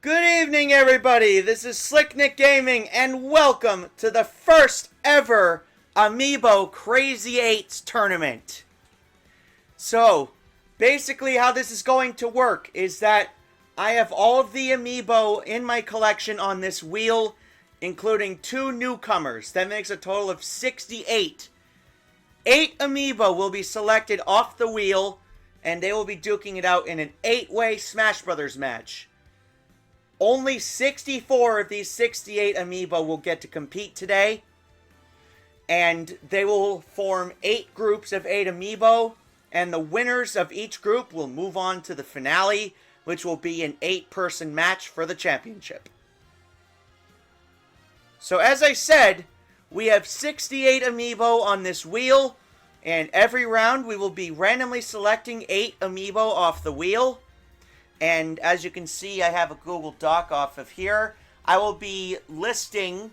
Good evening, everybody. This is Slick Nick Gaming, and welcome to the first ever Amiibo Crazy 8s tournament. So, basically how this is going to work is that I have all of the Amiibo in my collection on this wheel, including 2 newcomers. That makes a total of 68. 8 Amiibo will be selected off the wheel, and they will be duking it out in an 8-way Smash Brothers match. Only 64 of these 68 Amiibo will get to compete today, and they will form 8 groups of 8 Amiibo, and the winners of each group will move on to the finale, which will be an 8-person match for the championship. So as I said, we have 68 Amiibo on this wheel, and every round we will be randomly selecting 8 Amiibo off the wheel. And as you can see, I have a Google Doc off of here. I will be listing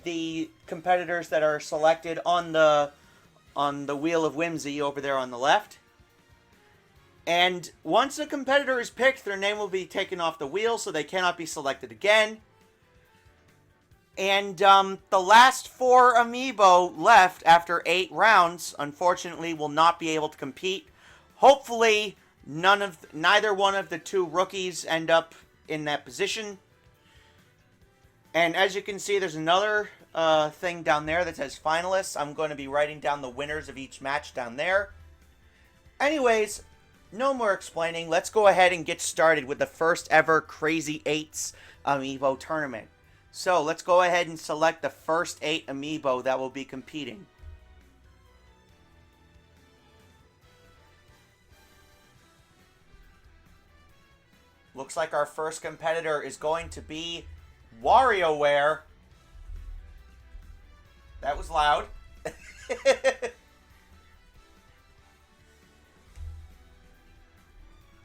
the competitors that are selected on the Wheel of Whimsy over there on the left. And once a competitor is picked, their name will be taken off the wheel, so they cannot be selected again. And the last 4 Amiibo left after 8 rounds, unfortunately, will not be able to compete. Hopefully, neither one of the 2 rookies end up in that position. And as you can see, there's another thing down there that says finalists. I'm going to be writing down the winners of each match down there. Anyways, no more explaining. Let's go ahead and get started with the first ever Crazy 8s Amiibo tournament. So let's go ahead and select the first 8 Amiibo that will be competing. Looks like our first competitor is going to be WarioWare. That was loud.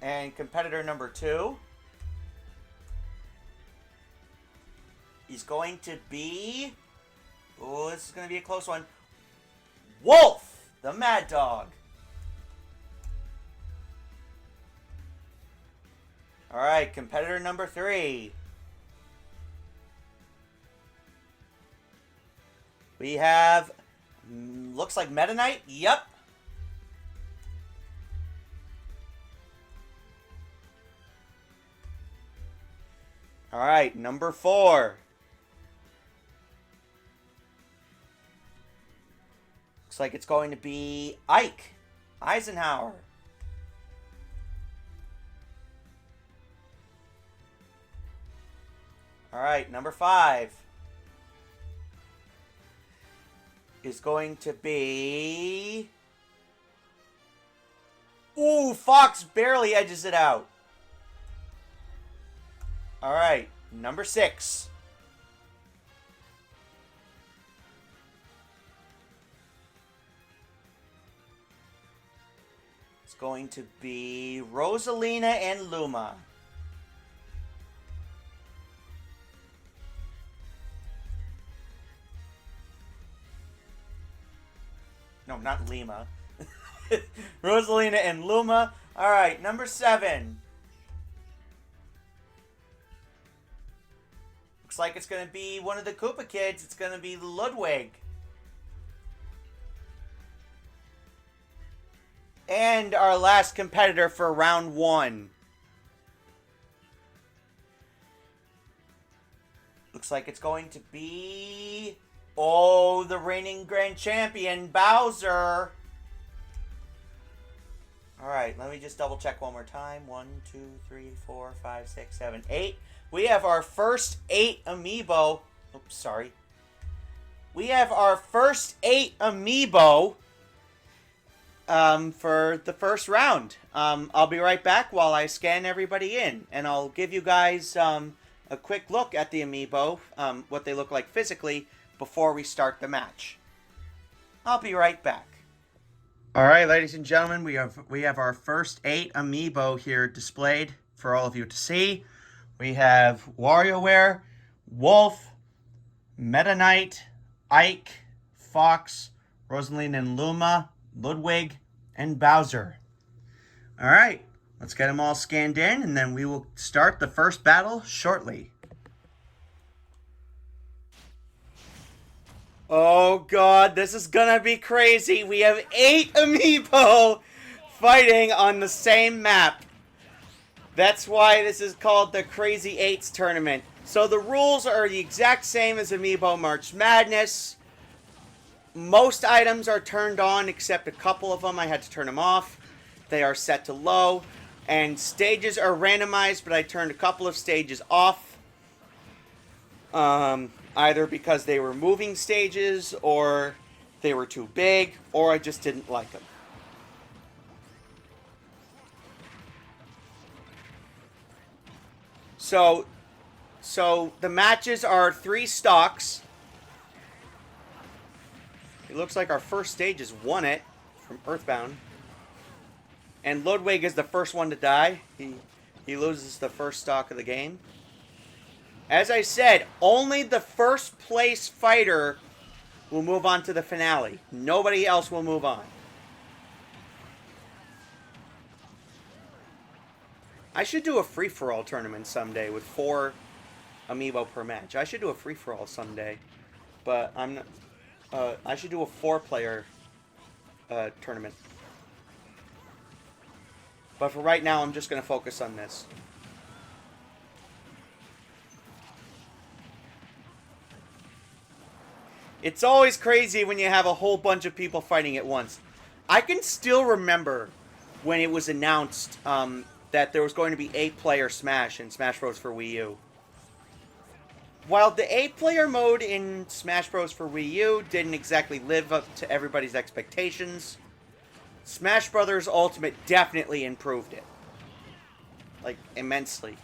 And competitor number 2 is going to be... Oh, this is going to be a close one. Wolf, the Mad Dog. Alright, competitor number 3. We have, looks like Meta Knight. Yep. Alright, number 4. Looks like it's going to be Ike Eisenhower. Alright, number 5 is going to be... Ooh, Fox barely edges it out. Alright, number 6. It's going to be Rosalina and Luma. No, not Lima. Rosalina and Luma. Alright, number 7. Looks like it's going to be one of the Koopa kids. It's going to be Ludwig. And our last competitor for round 1. Looks like it's going to be... Oh, the reigning grand champion, Bowser. Alright, let me just double check one more time. 1, 2, 3, 4, 5, 6, 7, 8. We have our first 8 Amiibo. Oops, sorry. We have our first 8 Amiibo for the first round. I'll be right back while I scan everybody in. And I'll give you guys a quick look at the Amiibo, what they look like physically, before we start the match. I'll be right back. Alright, ladies and gentlemen, we have our first 8 Amiibo here displayed for all of you to see. We have WarioWare, Wolf, Meta Knight, Ike, Fox, Rosaline and Luma, Ludwig, and Bowser. Alright, let's get them all scanned in, and then we will start the first battle shortly. Oh god, this is gonna be crazy. We have 8 Amiibo fighting on the same map. That's why this is called the Crazy Eights Tournament. So the rules are the exact same as Amiibo March Madness. Most items are turned on, except a couple of them I had to turn them off. They are set to low. And stages are randomized, but I turned a couple of stages off. Either because they were moving stages, or they were too big, or I just didn't like them. So the matches are 3 stocks. It looks like our first stage is Won It from Earthbound. And Ludwig is the first one to die. He loses the first stock of the game. As I said, only the first place fighter will move on to the finale. Nobody else will move on. I should do a free-for-all tournament someday with 4 Amiibo per match. I should do a free-for-all someday. But I'm not... I should do a 4-player tournament. But for right now, I'm just going to focus on this. It's always crazy when you have a whole bunch of people fighting at once. I can still remember when it was announced that there was going to be 8-player Smash in Smash Bros. For Wii U. While the 8-player mode in Smash Bros. For Wii U didn't exactly live up to everybody's expectations, Smash Bros. Ultimate definitely improved it. Like, immensely.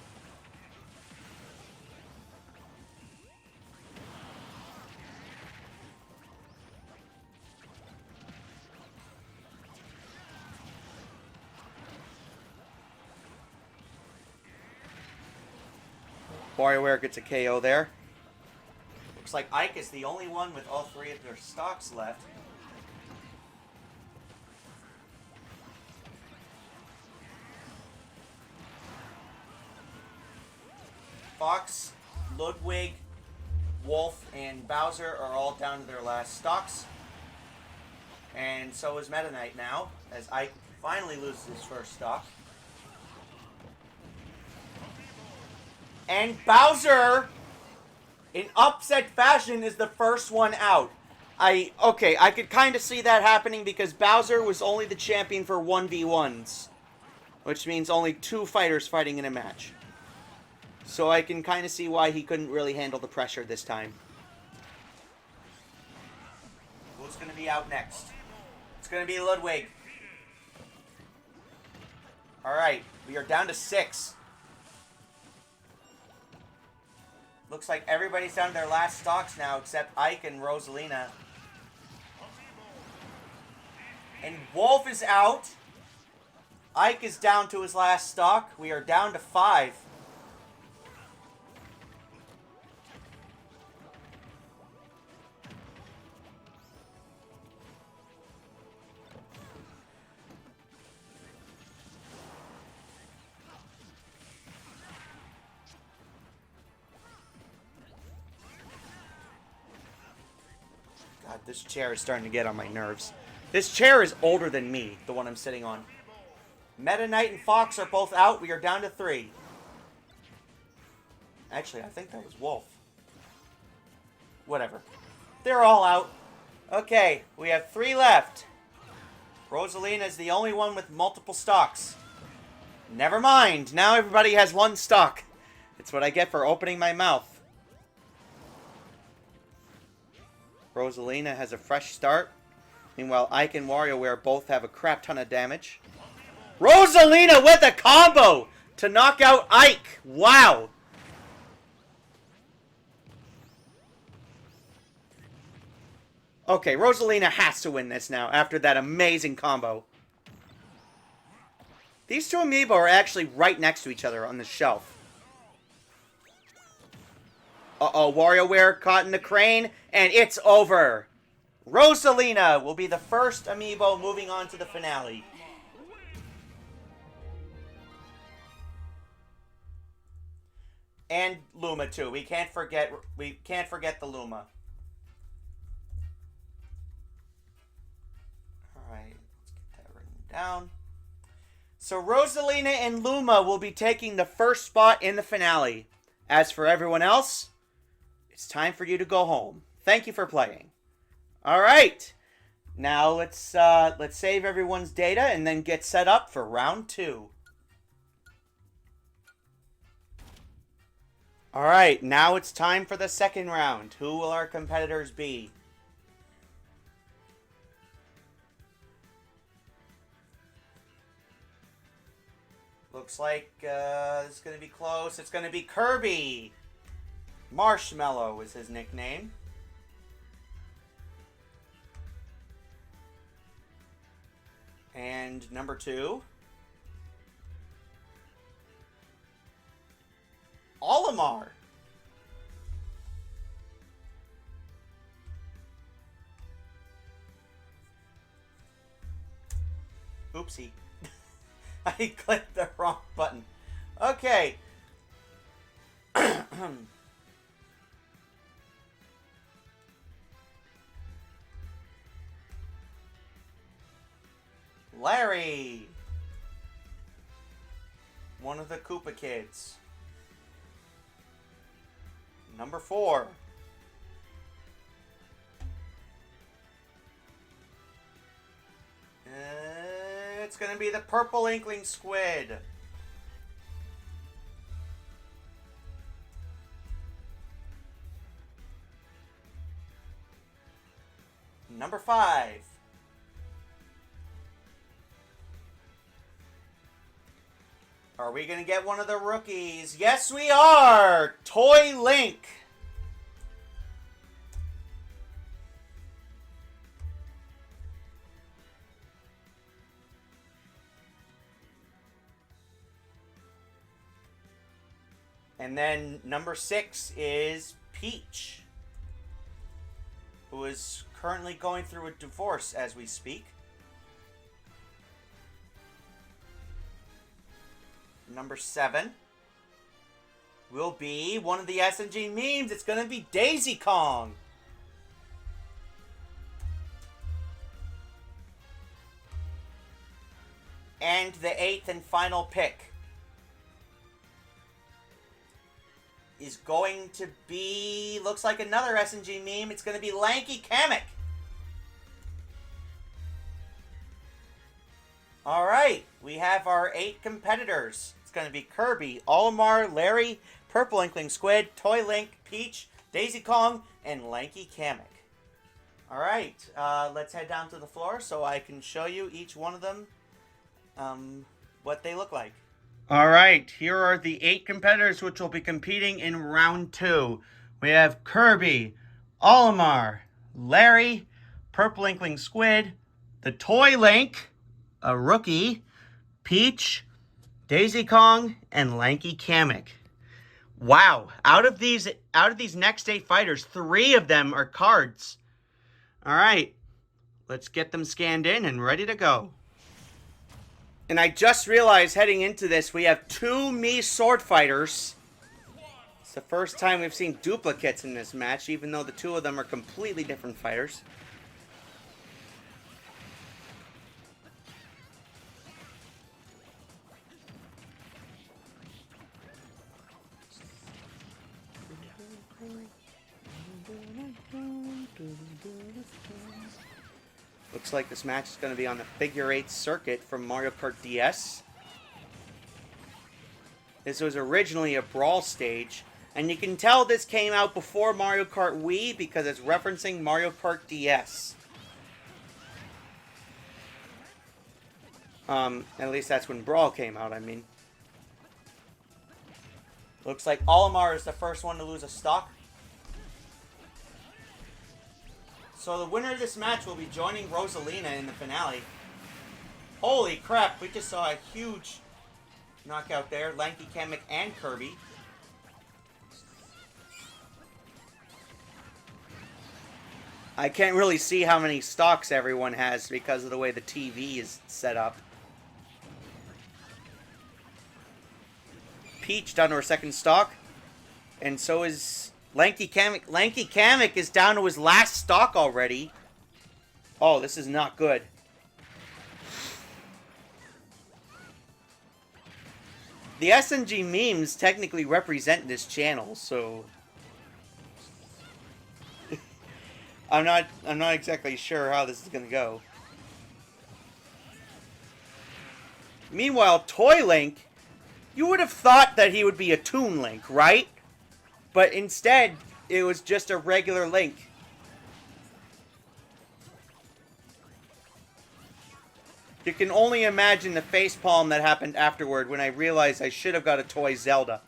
WarioWare gets a KO there. Looks like Ike is the only one with all 3 of their stocks left. Fox, Ludwig, Wolf, and Bowser are all down to their last stocks. And so is Meta Knight now, as Ike finally loses his first stock. And Bowser, in upset fashion, is the first one out. I could kind of see that happening because Bowser was only the champion for 1v1s. Which means only 2 fighters fighting in a match. So I can kind of see why he couldn't really handle the pressure this time. Who's going to be out next? It's going to be Ludwig. Alright, we are down to 6. Looks like everybody's down to their last stocks now, except Ike and Rosalina. And Wolf is out. Ike is down to his last stock. We are down to 5. God, this chair is starting to get on my nerves. This chair is older than me, the one I'm sitting on. Meta Knight and Fox are both out. We are down to 3. Actually, I think that was Wolf. Whatever. They're all out. Okay, we have 3 left. Rosalina is the only one with multiple stocks. Never mind. Now everybody has 1 stock. It's what I get for opening my mouth. Rosalina has a fresh start. Meanwhile, Ike and WarioWare both have a crap ton of damage. Rosalina with a combo to knock out Ike. Wow. Okay, Rosalina has to win this now after that amazing combo. These 2 Amiibo are actually right next to each other on the shelf. Uh-oh, WarioWare caught in the crane, and it's over. Rosalina will be the first Amiibo moving on to the finale. And Luma too. We can't forget the Luma. Alright, let's get that written down. So Rosalina and Luma will be taking the first spot in the finale. As for everyone else, it's time for you to go home. Thank you for playing. Alright. Now let's save everyone's data and then get set up for round 2. Alright, now it's time for the second round. Who will our competitors be? Looks like it's going to be close. It's going to be Kirby. Marshmallow is his nickname. And number 2. Olimar. Oopsie. I clicked the wrong button. Okay. Larry. One of the Koopa kids. Number 4. It's going to be the Purple Inkling Squid. Number 5. Are we going to get one of the rookies? Yes, we are! Toy Link. And then number 6 is Peach, who is currently going through a divorce as we speak. Number 7 will be one of the SNG memes. It's going to be Daisy Kong. And the 8th and final pick is going to be, looks like another SNG meme. It's going to be Lanky Kamek. Alright, we have our 8 competitors. It's going to be Kirby, Olimar, Larry, Purple Inkling Squid, Toy Link, Peach, Daisy Kong, and Lanky Kamek. Alright, let's head down to the floor so I can show you each one of them what they look like. Alright, here are the 8 competitors which will be competing in round 2. We have Kirby, Olimar, Larry, Purple Inkling Squid, the Toy Link, a rookie, Peach, Daisy Kong, and Lanky Kamek. Wow, out of these next 8 fighters, 3 of them are cards. Alright, let's get them scanned in and ready to go. And I just realized heading into this, we have 2 Mii sword fighters. It's the first time we've seen duplicates in this match, even though the 2 of them are completely different fighters. Looks like this match is going to be on the Figure 8 circuit from Mario Kart DS. This was originally a brawl stage, and you can tell this came out before Mario Kart Wii because it's referencing Mario Kart DS. At least that's when Brawl came out, I mean. Looks like Olimar is the first one to lose a stock. So the winner of this match will be joining Rosalina in the finale. Holy crap, we just saw a huge knockout there. Lanky Kamek and Kirby. I can't really see how many stocks everyone has because of the way the TV is set up. Peach down to her second stock. And so is Lanky Kamek. Lanky Kamek is down to his last stock already. Oh, this is not good. The SNG memes technically represent this channel, so I'm not exactly sure how this is gonna go. Meanwhile, Toy Link, you would have thought that he would be a Toon Link, right? But instead, it was just a regular Link. You can only imagine the facepalm that happened afterward when I realized I should have got a toy Zelda.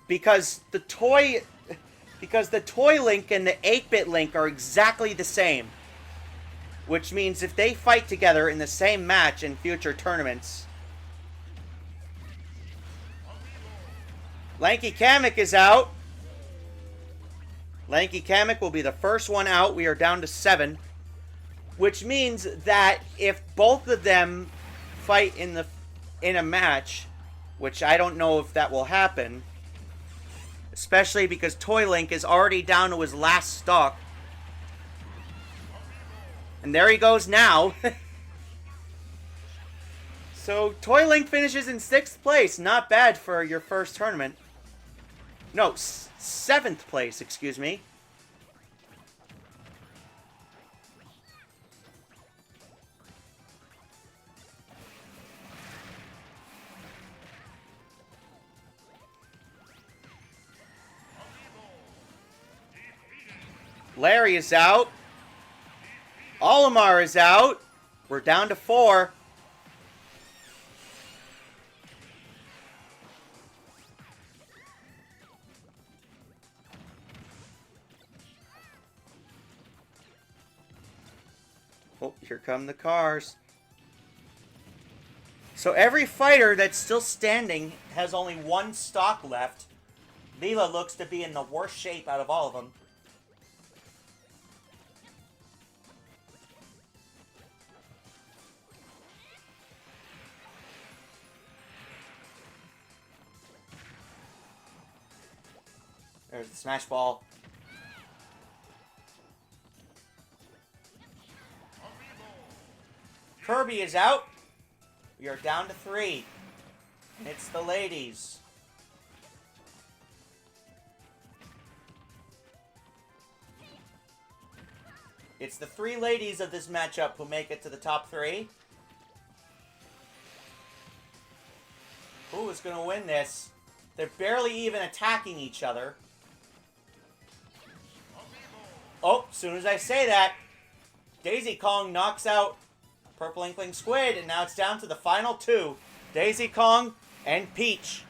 Because the toy Link and the 8-bit Link are exactly the same. Which means if they fight together in the same match in future tournaments... Lanky Kamek is out. Lanky Kamek will be the first one out. We are down to 7. Which means that if both of them fight in a match, which I don't know if that will happen, especially because Toy Link is already down to his last stock. And there he goes now. So Toy Link finishes in 6th place. Not bad for your first tournament. No, 7th place, excuse me. Larry is out. Olimar is out. We're down to 4. Oh, here come the cars. So every fighter that's still standing has only 1 stock left. Leela looks to be in the worst shape out of all of them. There's the smash ball. Kirby is out. We are down to 3. And it's the ladies. It's the 3 ladies of this matchup who make it to the top 3. Who is going to win this? They're barely even attacking each other. Oh, as soon as I say that, Daisy Kong knocks out Purple Inkling Squid, and now it's down to the final 2. Daisy Kong and Peach.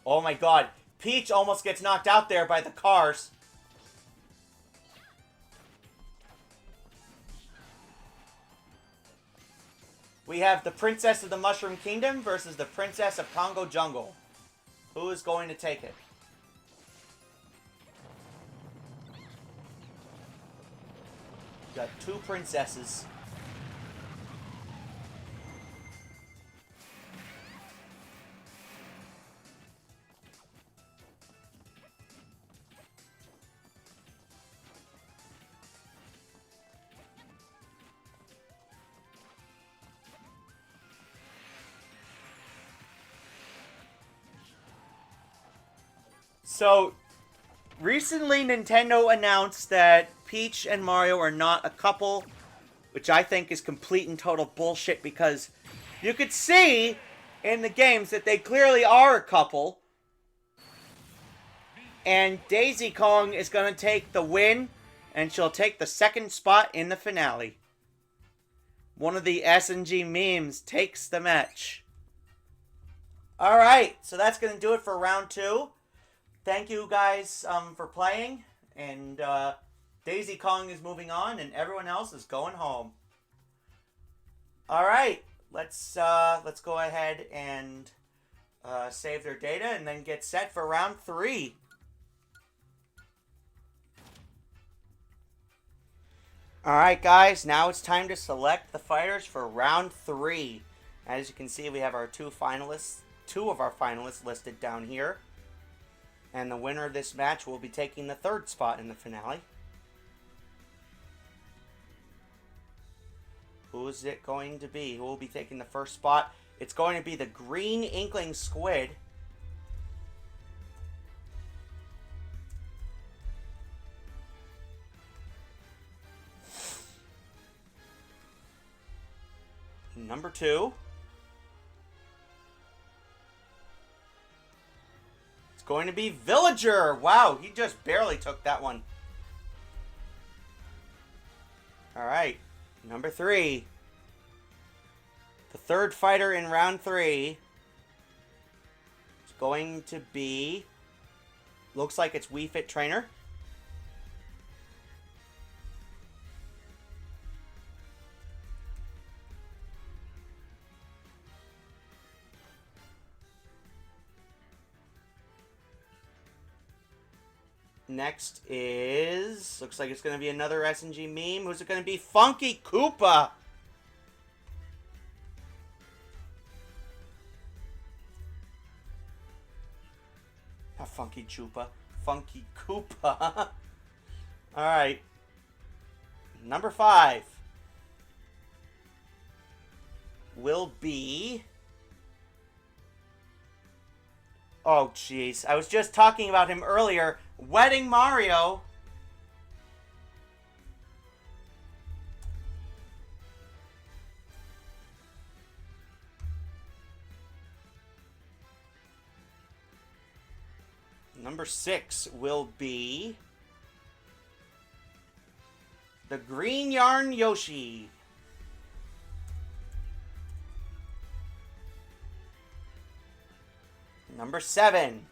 Oh my god. Peach almost gets knocked out there by the cars. We have the Princess of the Mushroom Kingdom versus the Princess of Congo Jungle. Who is going to take it? Got 2 princesses. So, recently Nintendo announced that Peach and Mario are not a couple, which I think is complete and total bullshit because you could see in the games that they clearly are a couple. And Daisy Kong is going to take the win, and she'll take the 2nd spot in the finale. One of the SNG memes takes the match. Alright, so that's going to do it for round 2. Thank you guys for playing, and Daisy Kong is moving on, and everyone else is going home. All right, let's go ahead and save their data, and then get set for round 3. All right, guys, now it's time to select the fighters for round 3, As you can see, we have our two of our finalists listed down here. And the winner of this match will be taking the third spot in the finale. Who is it going to be? Who will be taking the first spot? It's going to be the Green Inkling Squid. Number 2. It's going to be Villager. Wow, he just barely took that one. Alright, number 3. The third fighter in round 3 is going to be, looks like it's Wii Fit Trainer. Next is, looks like it's going to be another SNG meme. Who's it going to be? Funky Koopa. Not Funky Chupa. Funky Koopa. Alright. Number 5 will be... Oh, jeez. I was just talking about him earlier. Wedding Mario. Number 6 will be the Green Yarn Yoshi. Number 7.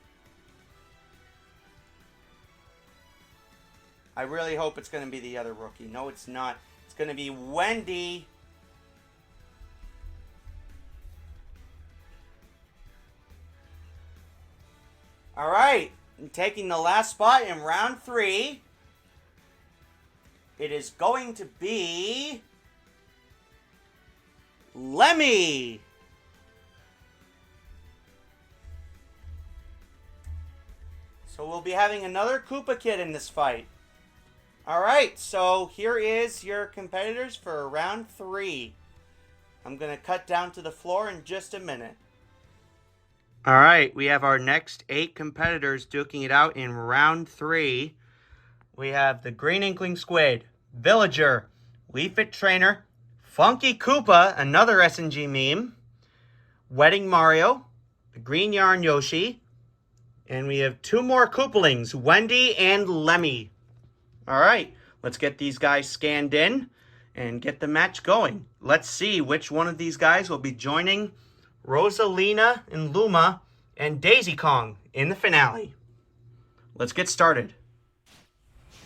I really hope it's going to be the other rookie. No, it's not. It's going to be Wendy. All right. And taking the last spot in round 3, it is going to be Lemmy. So we'll be having another Koopa Kid in this fight. Alright, so here is your competitors for round 3. I'm going to cut down to the floor in just a minute. Alright, we have our next 8 competitors duking it out in round 3. We have the Green Inkling Squid, Villager, Wii Fit Trainer, Funky Koopa, another SNG meme, Wedding Mario, the Green Yarn Yoshi, and we have 2 more Koopalings, Wendy and Lemmy. Alright, let's get these guys scanned in and get the match going. Let's see which one of these guys will be joining Rosalina and Luma and Daisy Kong in the finale. Let's get started.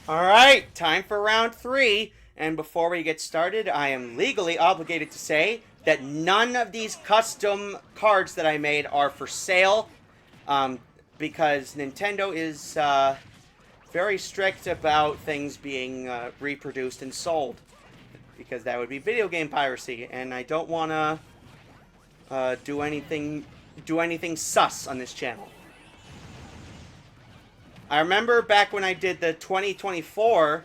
Alright, time for round 3. And before we get started, I am legally obligated to say that none of these custom cards that I made are for sale. Because Nintendo is very strict about things being reproduced and sold, because that would be video game piracy, and I don't want to do anything sus on this channel. I remember back when I did the 2024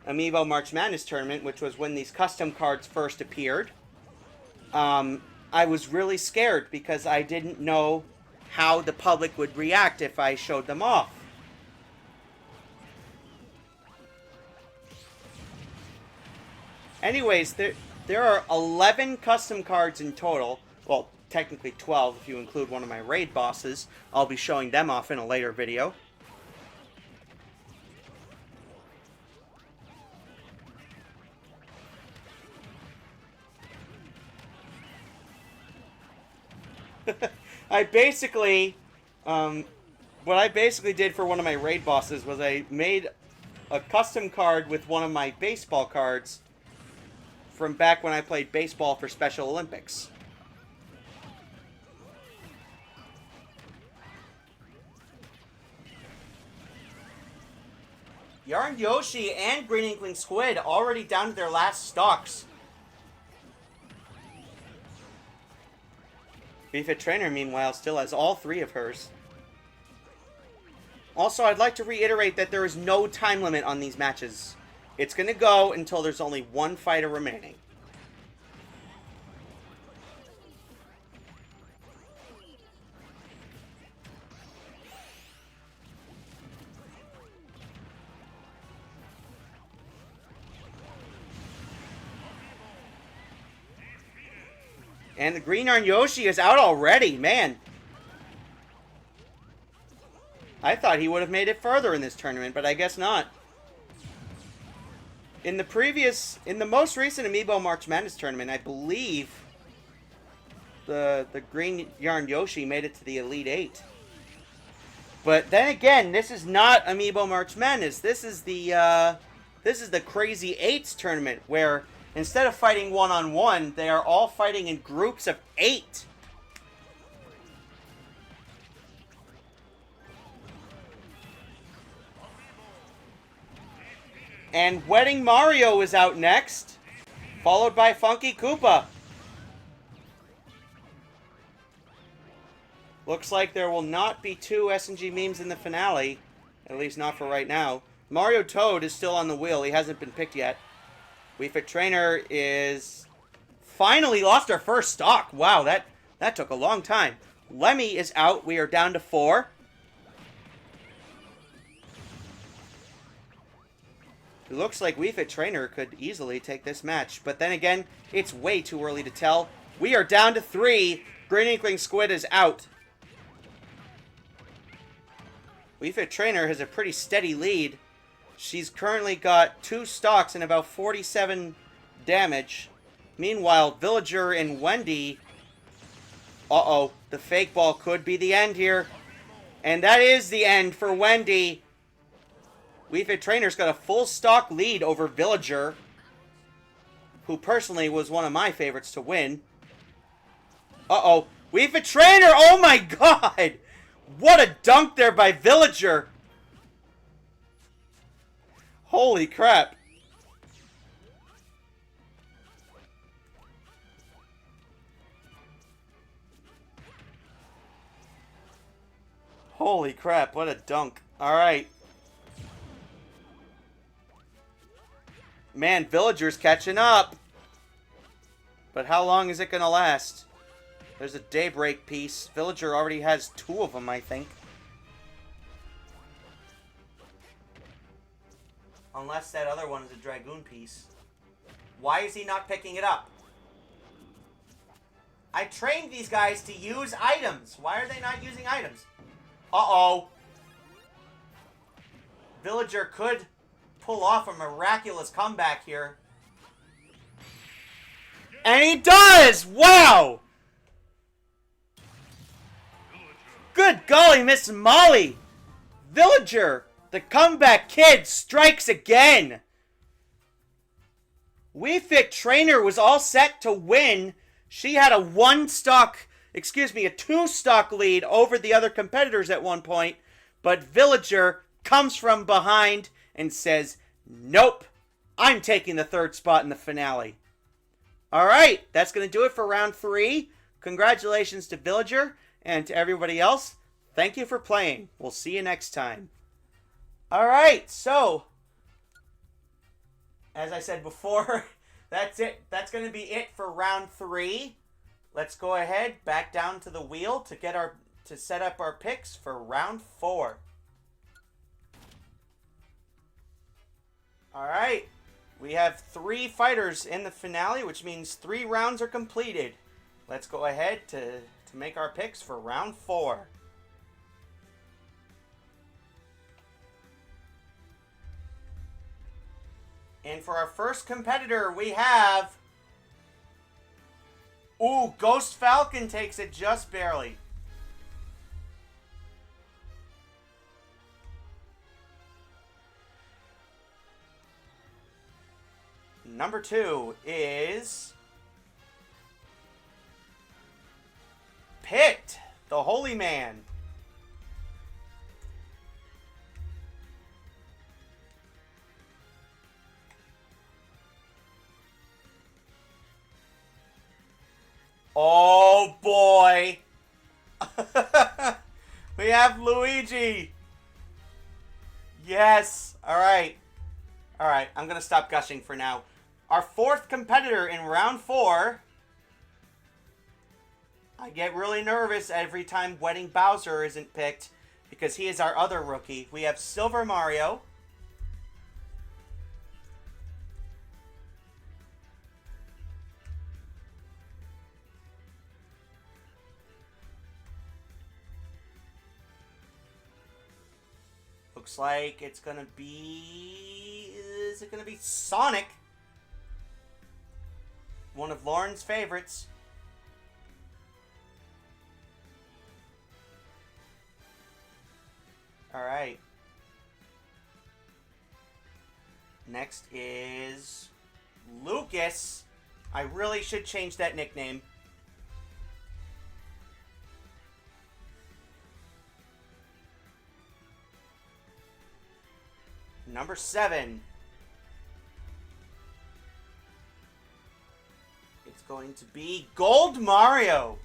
Amiibo March Madness tournament, which was when these custom cards first appeared. I was really scared because I didn't know how the public would react if I showed them off. Anyways, there are 11 custom cards in total. Well, technically 12 if you include one of my raid bosses. I'll be showing them off in a later video. I basically, what I basically did for one of my raid bosses was I made a custom card with one of my baseball cards from back when I played baseball for Special Olympics. Yarn Yoshi and Green Inkling Squid already down to their last stocks. Refit Trainer, meanwhile, still has all 3 of hers. Also, I'd like to reiterate that there is no time limit on these matches. It's going to go until there's only 1 fighter remaining. And the Green Yarn Yoshi is out already, man. I thought he would have made it further in this tournament, but I guess not. In the most recent Amiibo March Madness tournament, I believe the Green Yarn Yoshi made it to the Elite 8. But then again, this is not Amiibo March Madness. This is the Crazy 8s tournament, where instead of fighting one-on-one, they are all fighting in groups of 8. And Wedding Mario is out next, followed by Funky Koopa. Looks like there will not be 2 SNG memes in the finale, at least not for right now. Mario Toad is still on the wheel. He hasn't been picked yet. Wii Fit Trainer is finally lost our first stock. Wow, that took a long time. Lemmy is out. We are down to 4. It looks like Wii Fit Trainer could easily take this match, but then again, it's way too early to tell. We are down to 3. Green Inkling Squid is out. Wii Fit Trainer has a pretty steady lead. She's currently got 2 stocks and about 47 damage. Meanwhile, Villager and Wendy... Uh-oh, the fake ball could be the end here. And that is the end for Wendy. Wii Fit Trainer's got a full stock lead over Villager, who personally was one of my favorites to win. Uh-oh, Wii Fit Trainer, oh my god! What a dunk there by Villager! Holy crap. Holy crap, what a dunk. Alright. Man, Villager's catching up. But how long is it going to last? There's a Daybreak piece. Villager already has 2 of them, I think. Unless that other one is a Dragoon piece. Why is he not picking it up? I trained these guys to use items. Why are they not using items? Uh-oh. Villager could pull off a miraculous comeback here. And he does! Wow! Good golly, Miss Molly! Villager, the comeback kid, strikes again! Wii Fit Trainer was all set to win. She had a 2-stock lead over the other competitors at one point, but Villager comes from behind and says, nope, I'm taking the 3rd spot in the finale. Alright, that's going to do it for round 3. Congratulations to Villager, and to everybody else, thank you for playing. We'll see you next time. Alright, so, as I said before, that's it. That's going to be it for round 3. Let's go ahead, back down to the wheel to set up our picks for round 4. Alright, we have 3 fighters in the finale, which means 3 rounds are completed. Let's go ahead to make our picks for round 4. And for our first competitor, we have... Ooh, Ghost Falcon takes it just barely. Number 2 is... Pit, the Holy Man. Oh boy. We have Luigi. Yes. All right. All right. I'm going to stop gushing for now. Our fourth competitor in round 4. I get really nervous every time Wedding Bowser isn't picked because he is our other rookie. We have Silver Mario. Looks like it's gonna be... Is it gonna be Sonic? One of Lauren's favorites. Alright. Next is... Lucas. I really should change that nickname. Number 7. It's going to be Gold Mario.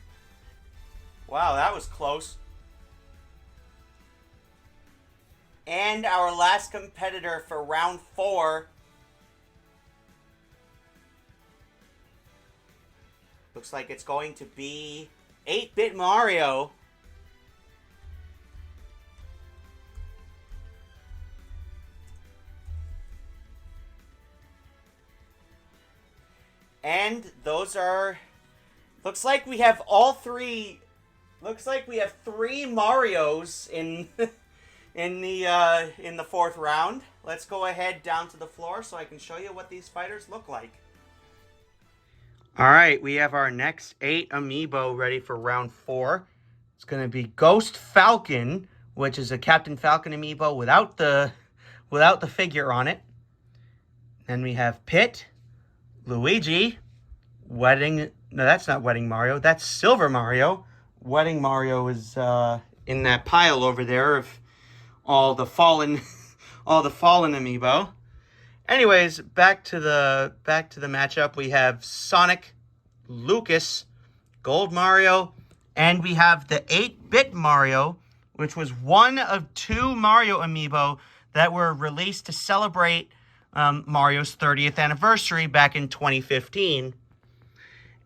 Wow, that was close. And our last competitor for round 4. Looks like it's going to be 8-Bit Mario. And those are... Looks like we have all 3... Looks like we have 3 Marios in in the 4th round. Let's go ahead down to the floor so I can show you what these fighters look like. Alright, we have our next 8 Amiibo ready for round 4. It's going to be Ghost Falcon, which is a Captain Falcon Amiibo without the figure on it. Then we have Pit, Luigi, No, that's not Wedding Mario. That's Silver Mario. Wedding Mario is in that pile over there of all the fallen Amiibo. Anyways, back to the matchup. We have Sonic, Lucas, Gold Mario, and we have the 8-Bit Mario, which was one of 2 Mario Amiibo that were released to celebrate Mario's 30th anniversary back in 2015.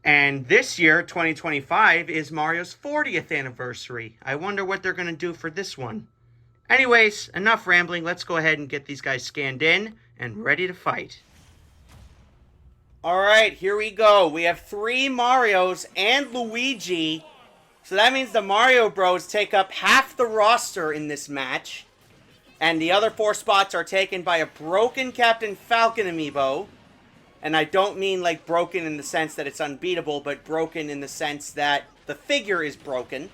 And this year, 2025, is Mario's 40th anniversary. I wonder what they're going to do for this one. Anyways, enough rambling. Let's go ahead and get these guys scanned in and ready to fight. Alright, here we go. We have 3 Marios and Luigi. So that means the Mario Bros take up half the roster in this match. And the other 4 spots are taken by a broken Captain Falcon Amiibo. And I don't mean like broken in the sense that it's unbeatable, but broken in the sense that the figure is broken.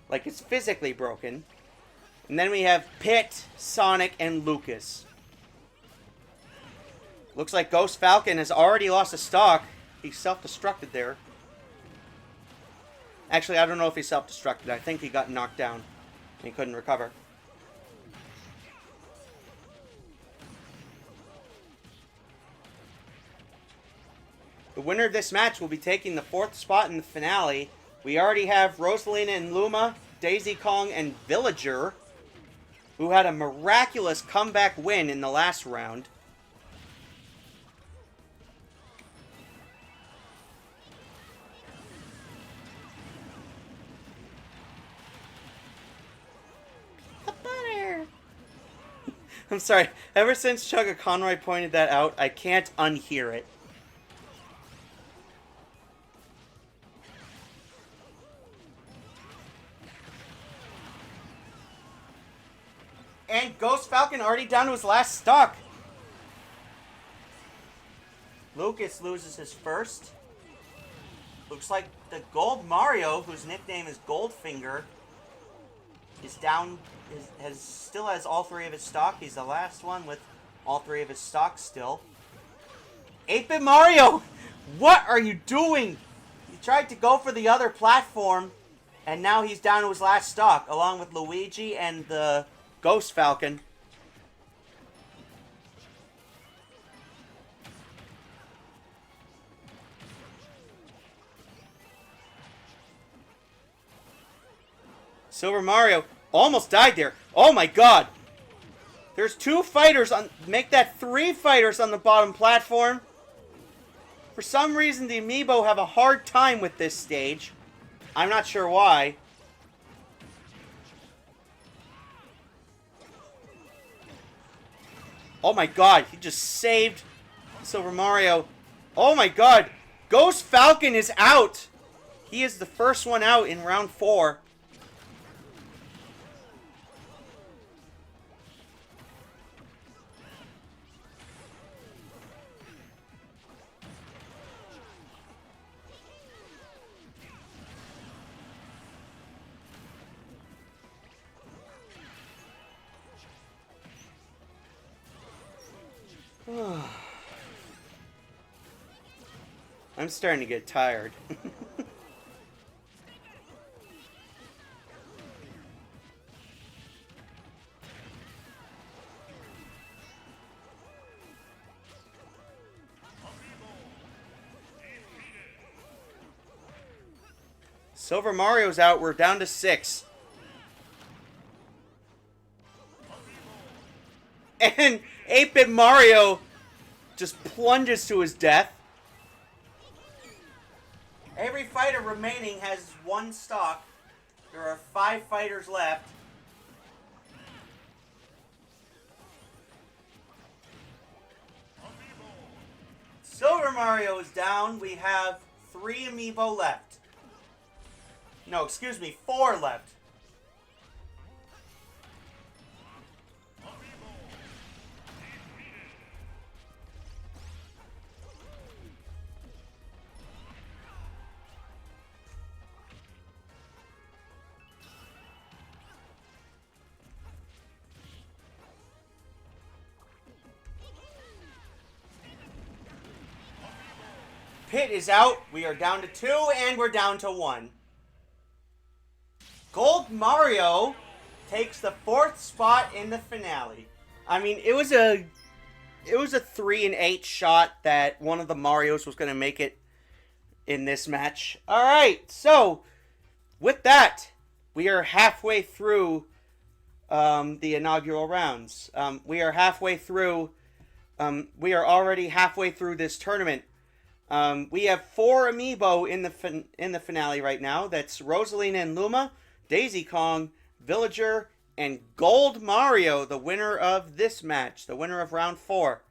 Like it's physically broken. And then we have Pit, Sonic, and Lucas. Looks like Ghost Falcon has already lost a stock. He self-destructed there. Actually, I don't know if he self-destructed. I think he got knocked down and he couldn't recover. The winner of this match will be taking the 4th spot in the finale. We already have Rosalina and Luma, Daisy Kong, and Villager, who had a miraculous comeback win in the last round. The butter! I'm sorry, ever since Chugga Conroy pointed that out, I can't unhear it. And Ghost Falcon already down to his last stock. Lucas loses his first. Looks like the Gold Mario, whose nickname is Goldfinger, is down. Still has all 3 of his stock. He's the last one with all 3 of his stock still. 8-Bit Mario, what are you doing? He tried to go for the other platform, and now he's down to his last stock, along with Luigi and the Ghost Falcon. Silver Mario almost died there. Oh my god. There's 2 fighters on... Make that 3 fighters on the bottom platform. For some reason, the Amiibo have a hard time with this stage. I'm not sure why. Oh my god, he just saved Silver Mario. Oh my god, Ghost Falcon is out. He is the first one out in round 4. I'm starting to get tired. Silver Mario's out. We're down to 6. And 8-Bit Mario just plunges to his death. Every fighter remaining has 1 stock. There are 5 fighters left. Silver Mario is down. We have 3 Amiibo left. No, excuse me, 4 left. Pit is out. We are down to 2, and we're down to 1. Gold Mario takes the 4th spot in the finale. I mean, it was a 3 and 8 shot that one of the Marios was going to make it in this match. All right, so with that, we are halfway through the inaugural rounds. We are halfway through. We are already halfway through this tournament. We have 4 Amiibo in the finale right now. That's Rosalina and Luma, Daisy Kong, Villager, and Gold Mario, the winner of this match, the winner of round 4.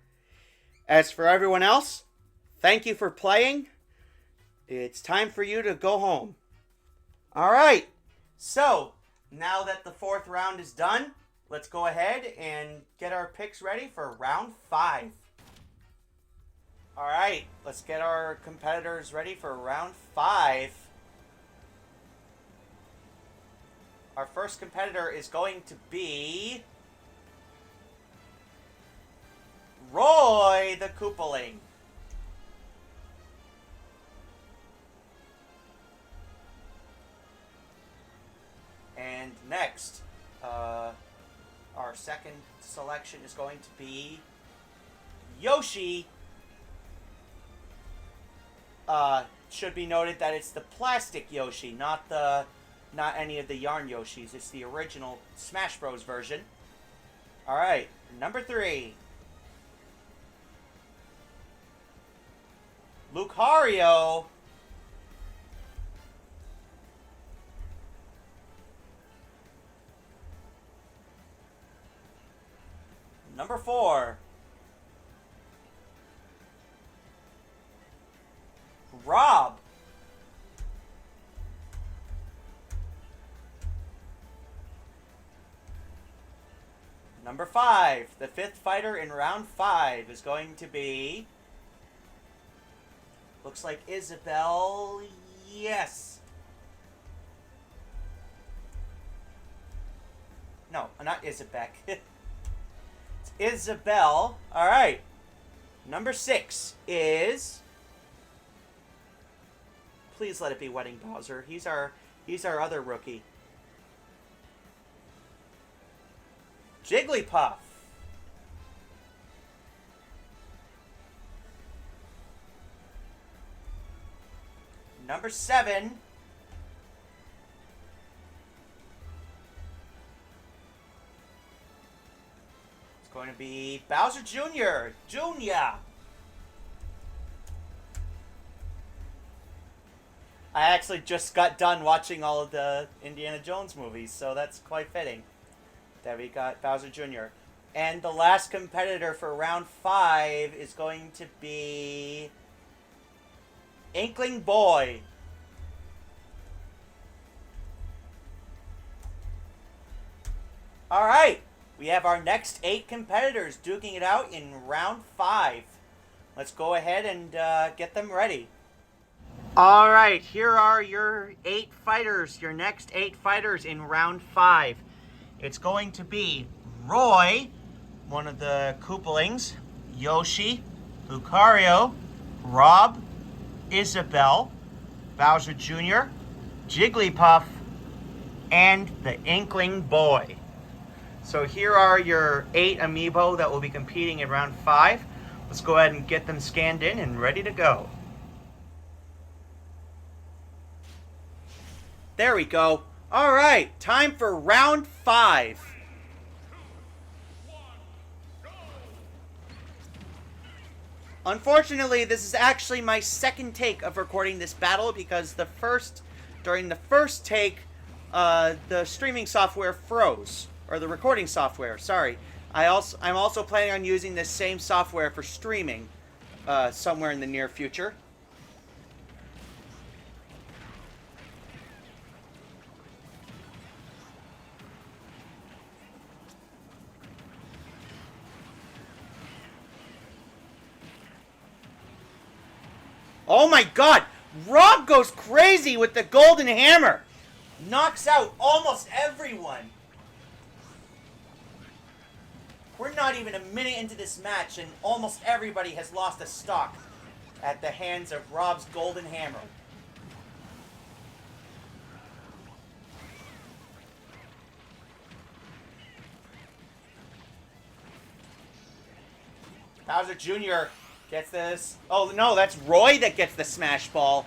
As for everyone else, thank you for playing. It's time for you to go home. All right, so now that the 4th round is done, let's go ahead and get our picks ready for round 5. All right, let's get our competitors ready for round 5. Our first competitor is going to be Roy the Koopaling. And next, our second selection is going to be Yoshi. Should be noted that it's the plastic Yoshi, not any of the yarn Yoshis. It's the original Smash Bros. Version. Alright, number 3. Lucario. Number 4. Rob. Number 5, the 5th fighter in round 5 is going to be... Looks like Isabelle. Yes. No, not Isabek. It's Isabelle. All right. Number 6 is... Please let it be Wedding Bowser. He's our other rookie. Jigglypuff. Number 7. going to be Bowser Jr. I actually just got done watching all of the Indiana Jones movies, so that's quite fitting that we got Bowser Jr. And the last competitor for round 5 is going to be Inkling Boy. Alright, we have our next 8 competitors duking it out in round 5. Let's go ahead and get them ready. Alright, here are your 8 fighters, your next 8 fighters in round 5. It's going to be Roy, one of the Koopalings, Yoshi, Lucario, Rob, Isabelle, Bowser Jr., Jigglypuff, and the Inkling Boy. So here are your 8 Amiibo that will be competing in round 5. Let's go ahead and get them scanned in and ready to go. There we go. Alright, time for round 5. Unfortunately, this is actually my second take of recording this battle because during the first take, the streaming software froze. Or the recording software, sorry. I'm also planning on using this same software for streaming somewhere in the near future. Oh my god! Rob goes crazy with the golden hammer! Knocks out almost everyone! We're not even a minute into this match and almost everybody has lost a stock at the hands of Rob's golden hammer. Bowser Jr. gets this. Oh no, that's Roy that gets the smash ball.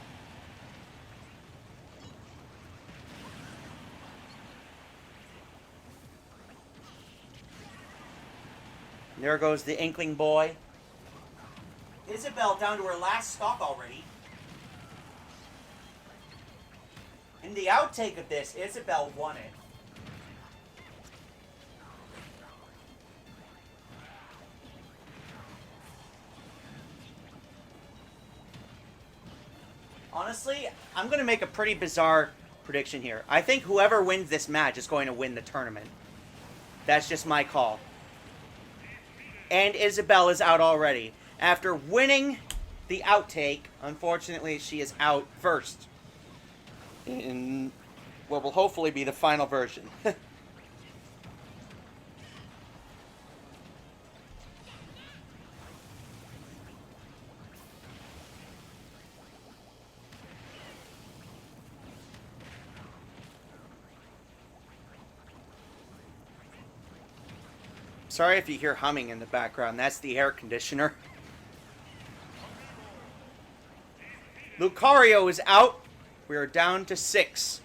There goes the Inkling Boy. Isabelle down to her last stock already. In the outtake of this, Isabelle won it. Honestly, I'm going to make a pretty bizarre prediction here. I think whoever wins this match is going to win the tournament. That's just my call. And Isabelle is out already. After winning the outtake, unfortunately, she is out first. In what will hopefully be the final version. Sorry if you hear humming in the background. That's the air conditioner. Lucario is out. We are down to 6.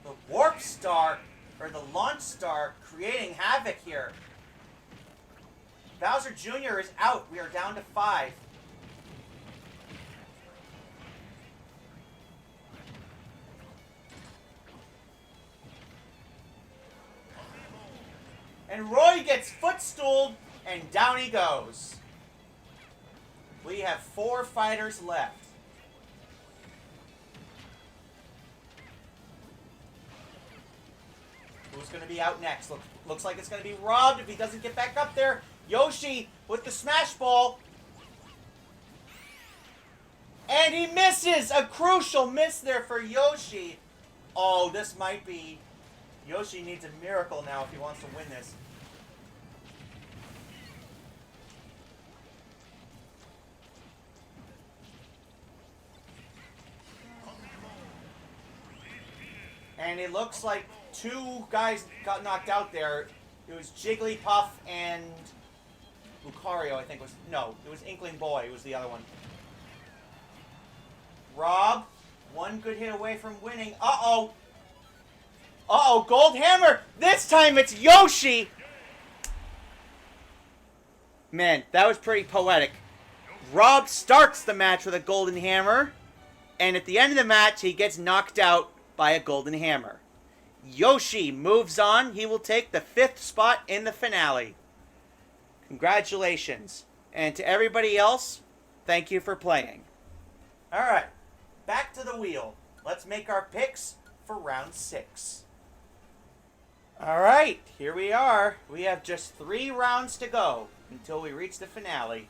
The Warp Star, or the Launch Star, creating havoc here. Bowser Jr. is out. We are down to 5. And Roy gets footstooled, and down he goes. We have 4 fighters left. Who's going to be out next? Looks like it's going to be Rob if he doesn't get back up there. Yoshi with the smash ball. And he misses! A crucial miss there for Yoshi. Oh, this might be... Yoshi needs a miracle now if he wants to win this. And it looks like 2 guys got knocked out there. It was Jigglypuff and Lucario, I think was... No, it was Inkling Boy. It was the other one. Rob, 1 good hit away from winning. Uh-oh! Uh-oh, Gold Hammer! This time it's Yoshi! Man, that was pretty poetic. Rob starts the match with a Golden Hammer, and at the end of the match, he gets knocked out by a Golden Hammer. Yoshi moves on. He will take the 5th spot in the finale. Congratulations. And to everybody else, thank you for playing. Alright, back to the wheel. Let's make our picks for round 6. Alright, here we are. We have just 3 rounds to go until we reach the finale.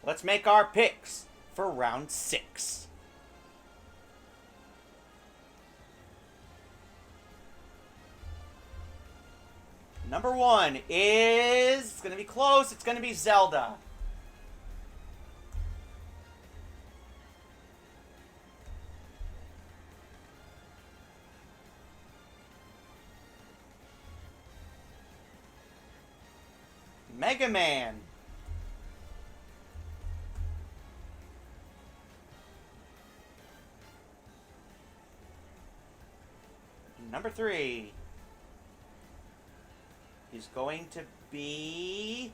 Let's make our picks for round 6. Number 1 is... It's going to be close. It's going to be Zelda. Mega Man. Number 3 is going to be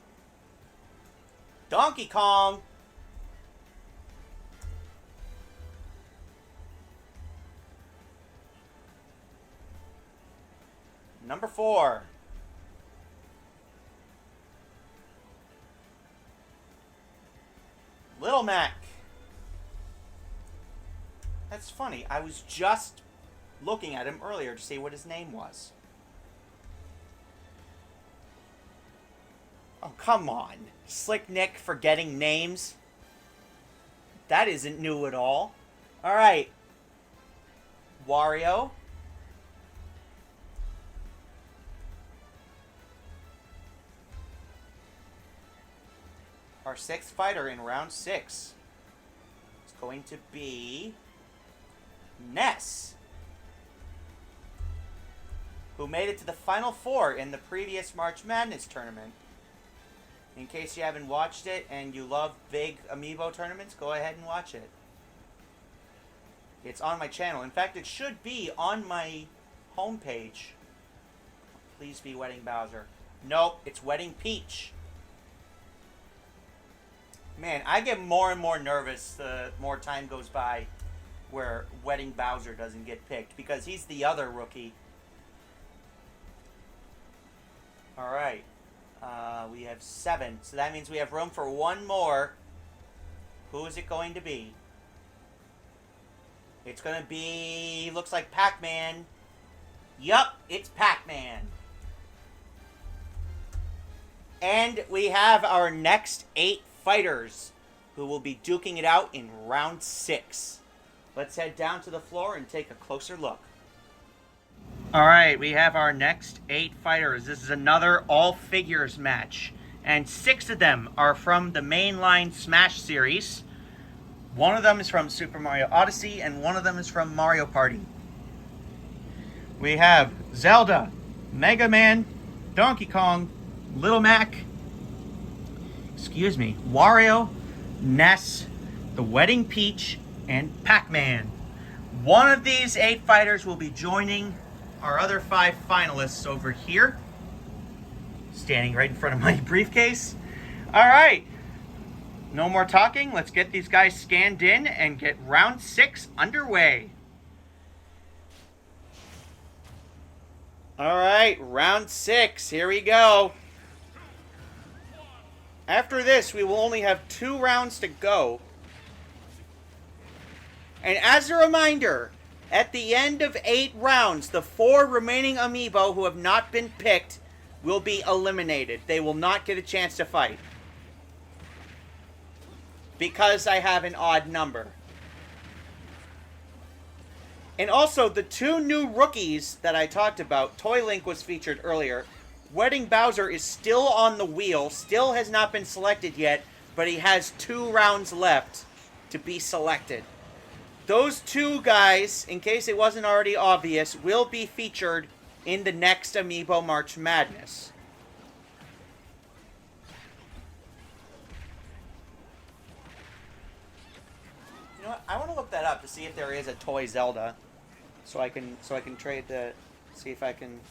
Donkey Kong. Number 4 Little Mac. That's funny. I was just looking at him earlier to see what his name was. Oh, come on. Slick Nick forgetting names. That isn't new at all. Alright. Wario. Our 6th fighter in round 6 is going to be Ness, who made it to the Final 4 in the previous March Madness tournament. In case you haven't watched it and you love big Amiibo tournaments, go ahead and watch it. It's on my channel. In fact, it should be on my homepage. Please be Wedding Bowser. Nope, it's Wedding Peach. Man, I get more and more nervous the more time goes by where Wedding Bowser doesn't get picked, because he's the other rookie. Alright. We have 7. So that means we have room for one more. Who is it going to be? It's going to be... Looks like Pac-Man. Yup, it's Pac-Man. And we have our next 8 fighters who will be duking it out in round 6. Let's head down to the floor and take a closer look. Alright, we have our next 8 fighters. This is another all-figures match. And 6 of them are from the mainline Smash series. One of them is from Super Mario Odyssey, and one of them is from Mario Party. We have Zelda, Mega Man, Donkey Kong, Little Mac, Wario, Ness, the Wedding Peach, and Pac-Man. One of these 8 fighters will be joining our other 5 finalists over here, standing right in front of my briefcase. Alright, no more talking. Let's get these guys scanned in and get round 6 underway. Alright, round 6, here we go. After this, we will only have 2 rounds to go. And as a reminder, at the end of 8 rounds, the 4 remaining Amiibo who have not been picked will be eliminated. They will not get a chance to fight, because I have an odd number. And also, the 2 new rookies that I talked about, Toy Link was featured earlier. Wedding Bowser is still on the wheel, still has not been selected yet, but he has 2 rounds left to be selected. Those 2 guys, in case it wasn't already obvious, will be featured in the next Amiibo March Madness. You know what? I want to look that up to see if there is a toy Zelda, so I can trade the See if I can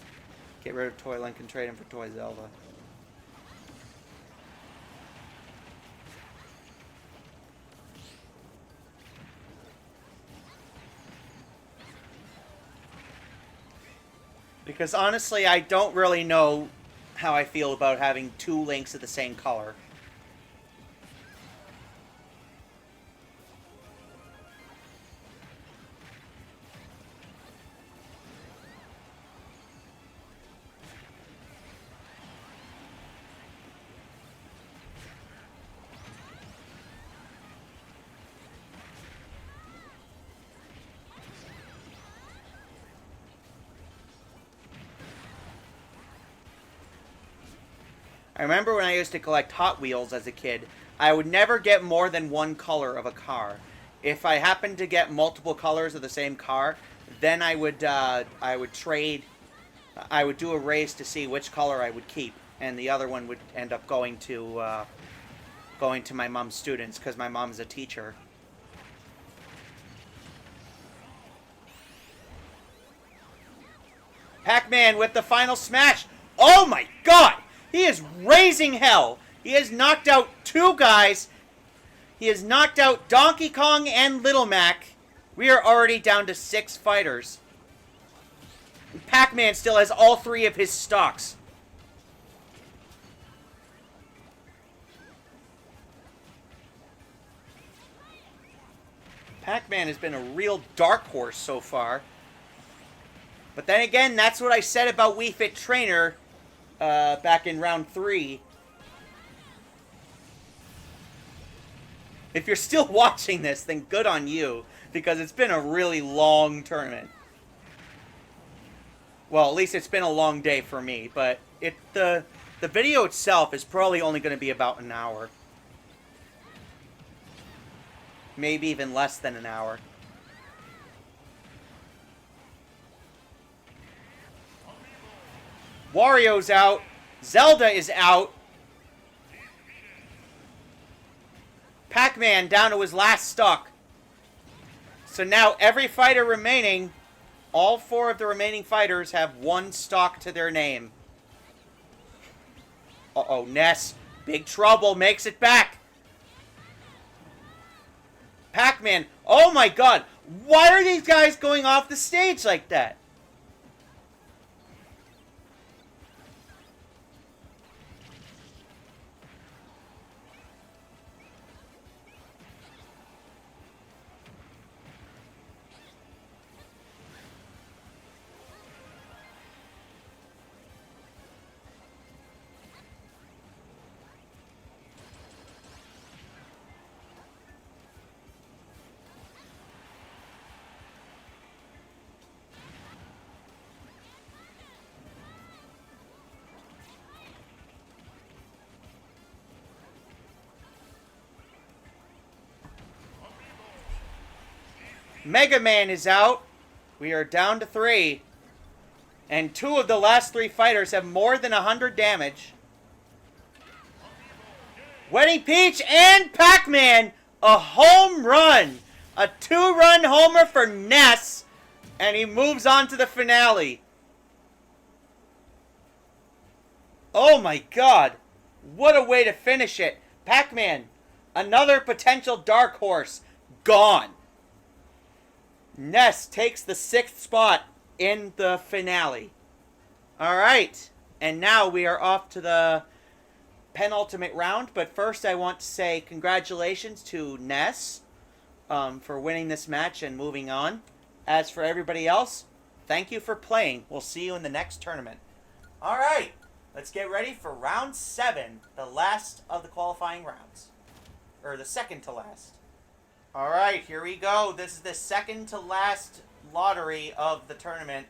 get rid of Toy Link and trade him for Toy Zelda. Because honestly, I don't really know how I feel about having two Links of the same color. I remember when I used to collect Hot Wheels as a kid, I would never get more than one color of a car. If I happened to get multiple colors of the same car, then I would trade. I would do a race to see which color I would keep, and the other one would end up going to my mom's students because my mom's a teacher. Pac-Man with the final smash. Oh my god! He is raising hell. He has knocked out two guys. He has knocked out Donkey Kong and Little Mac. We are already down to 6 fighters. Pac-Man still has all 3 of his stocks. Pac-Man has been a real dark horse so far. But then again, that's what I said about Wii Fit Trainer back in round 3. If you're still watching this, then good on you, because it's been a really long tournament. Well, at least it's been a long day for me, but the video itself is probably only going to be about an hour. Maybe even less than an hour. Wario's out. Zelda is out. Pac-Man down to his last stock. So now every fighter remaining, all 4 of the remaining fighters have 1 stock to their name. Uh-oh, Ness. Big trouble. Makes it back. Pac-Man. Oh my god. Why are these guys going off the stage like that? Mega Man is out. We are down to 3. And 2 of the last 3 fighters have more than 100 damage. Wedding Peach and Pac-Man. A home run. A 2-run homer for Ness. And he moves on to the finale. Oh my god. What a way to finish it. Pac-Man, another potential dark horse, gone. Ness takes the 6th spot in the finale. Alright, and now we are off to the penultimate round, but first I want to say congratulations to Ness for winning this match and moving on. As for everybody else, thank you for playing. We'll see you in the next tournament. Alright, let's get ready for round 7, the last of the qualifying rounds. Or the second to last. Alright, here we go. This is the second to last lottery of the tournament.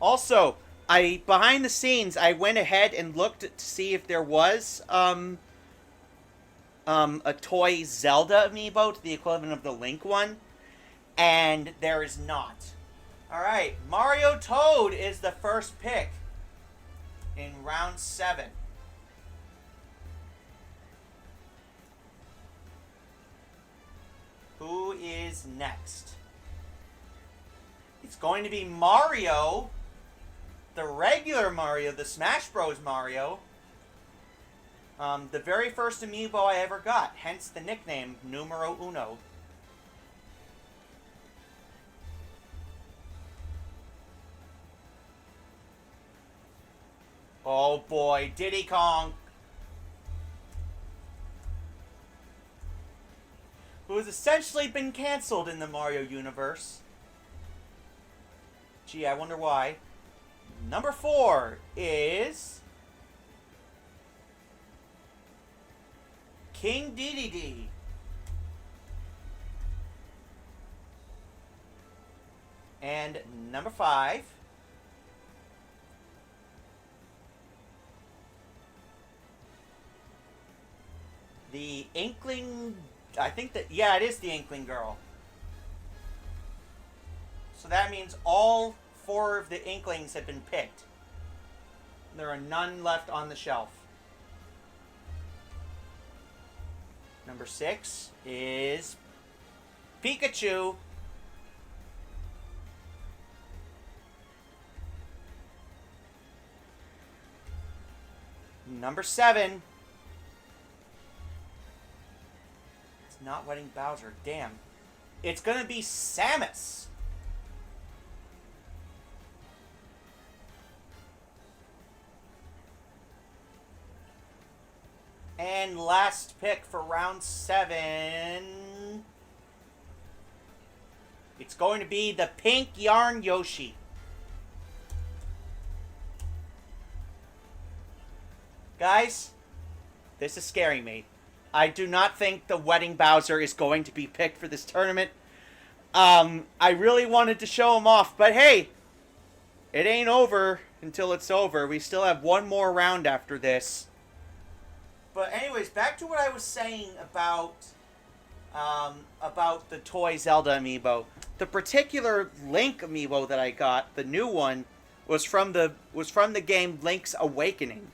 Also, behind the scenes, I went ahead and looked to see if there was a toy Zelda amiibo to the equivalent of the Link one, and there is not. Alright, Mario Toad is the first pick in round 7. Who is next? It's going to be Mario, the regular Mario, the Smash Bros. Mario. The very first amiibo I ever got, hence the nickname Numero Uno. Oh boy, Diddy Kong. Who has essentially been cancelled in the Mario universe. Gee, I wonder why. Number 4 is King Dedede. And number 5 the Inkling. I think that, yeah, it is the Inkling Girl. So that means all 4 of the Inklings have been picked. There are none left on the shelf. Number 6 is Pikachu. Number 7. It's not Wedding Bowser. Damn. It's gonna be Samus. And last pick for round 7. It's going to be the Pink Yarn Yoshi. Guys, this is scaring me. I do not think the Wedding Bowser is going to be picked for this tournament. I really wanted to show him off, but hey, it ain't over until it's over. We still have one more round after this. But anyways, back to what I was saying about the toy Zelda amiibo. The particular Link amiibo that I got, the new one, was from the game Link's Awakening.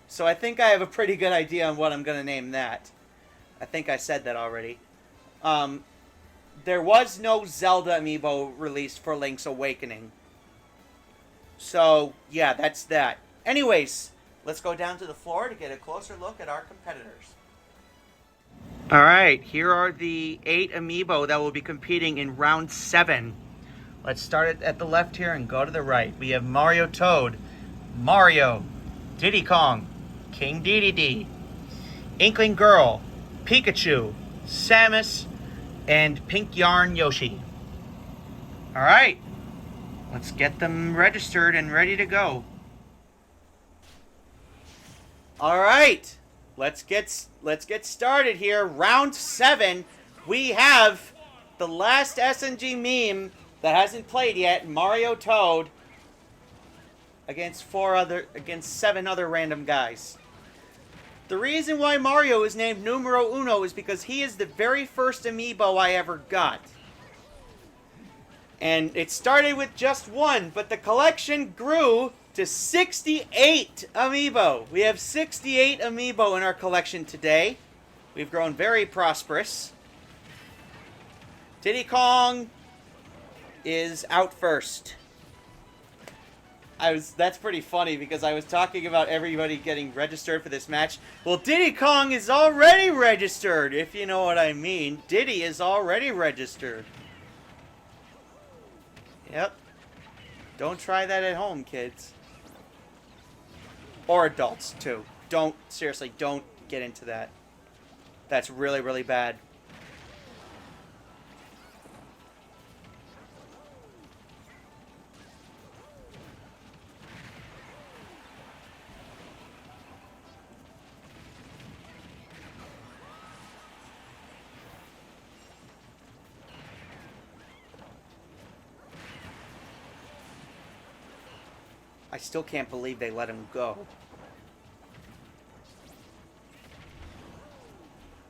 So I think I have a pretty good idea on what I'm going to name that. I think I said that already. There was no Zelda amiibo released for Link's Awakening. So, yeah, that's that. Anyways, let's go down to the floor to get a closer look at our competitors. Alright, here are the 8 amiibo that will be competing in round 7. Let's start it at the left here and go to the right. We have Mario Toad, Mario, Diddy Kong, King Dedede, Inkling Girl, Pikachu, Samus, and Pink Yarn Yoshi. Alright, let's get them registered and ready to go. Alright, let's get started here. Round 7, we have the last SNG meme that hasn't played yet, Mario Toad, against 7 other random guys. The reason why Mario is named Numero Uno is because he is the very first amiibo I ever got. And it started with just 1, but the collection grew to 68 amiibo. We have 68 amiibo in our collection today. We've grown very prosperous. Diddy Kong is out first. That's pretty funny because I was talking about everybody getting registered for this match. Well, Diddy Kong is already registered, if you know what I mean. Diddy is already registered. Yep. Don't try that at home, kids. Or adults, too. Seriously, don't get into that. That's really, really bad. I still can't believe they let him go.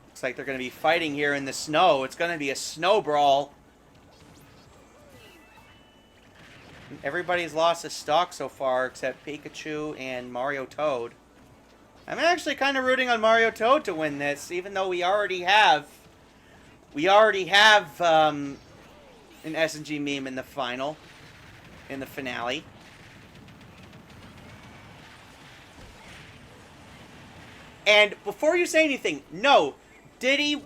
Looks like they're going to be fighting here in the snow. It's going to be a snow brawl. Everybody's lost his stock so far except Pikachu and Mario Toad. I'm actually kind of rooting on Mario Toad to win this, even though we already have an SNG meme in the final. in the finale. And before you say anything, no, Diddy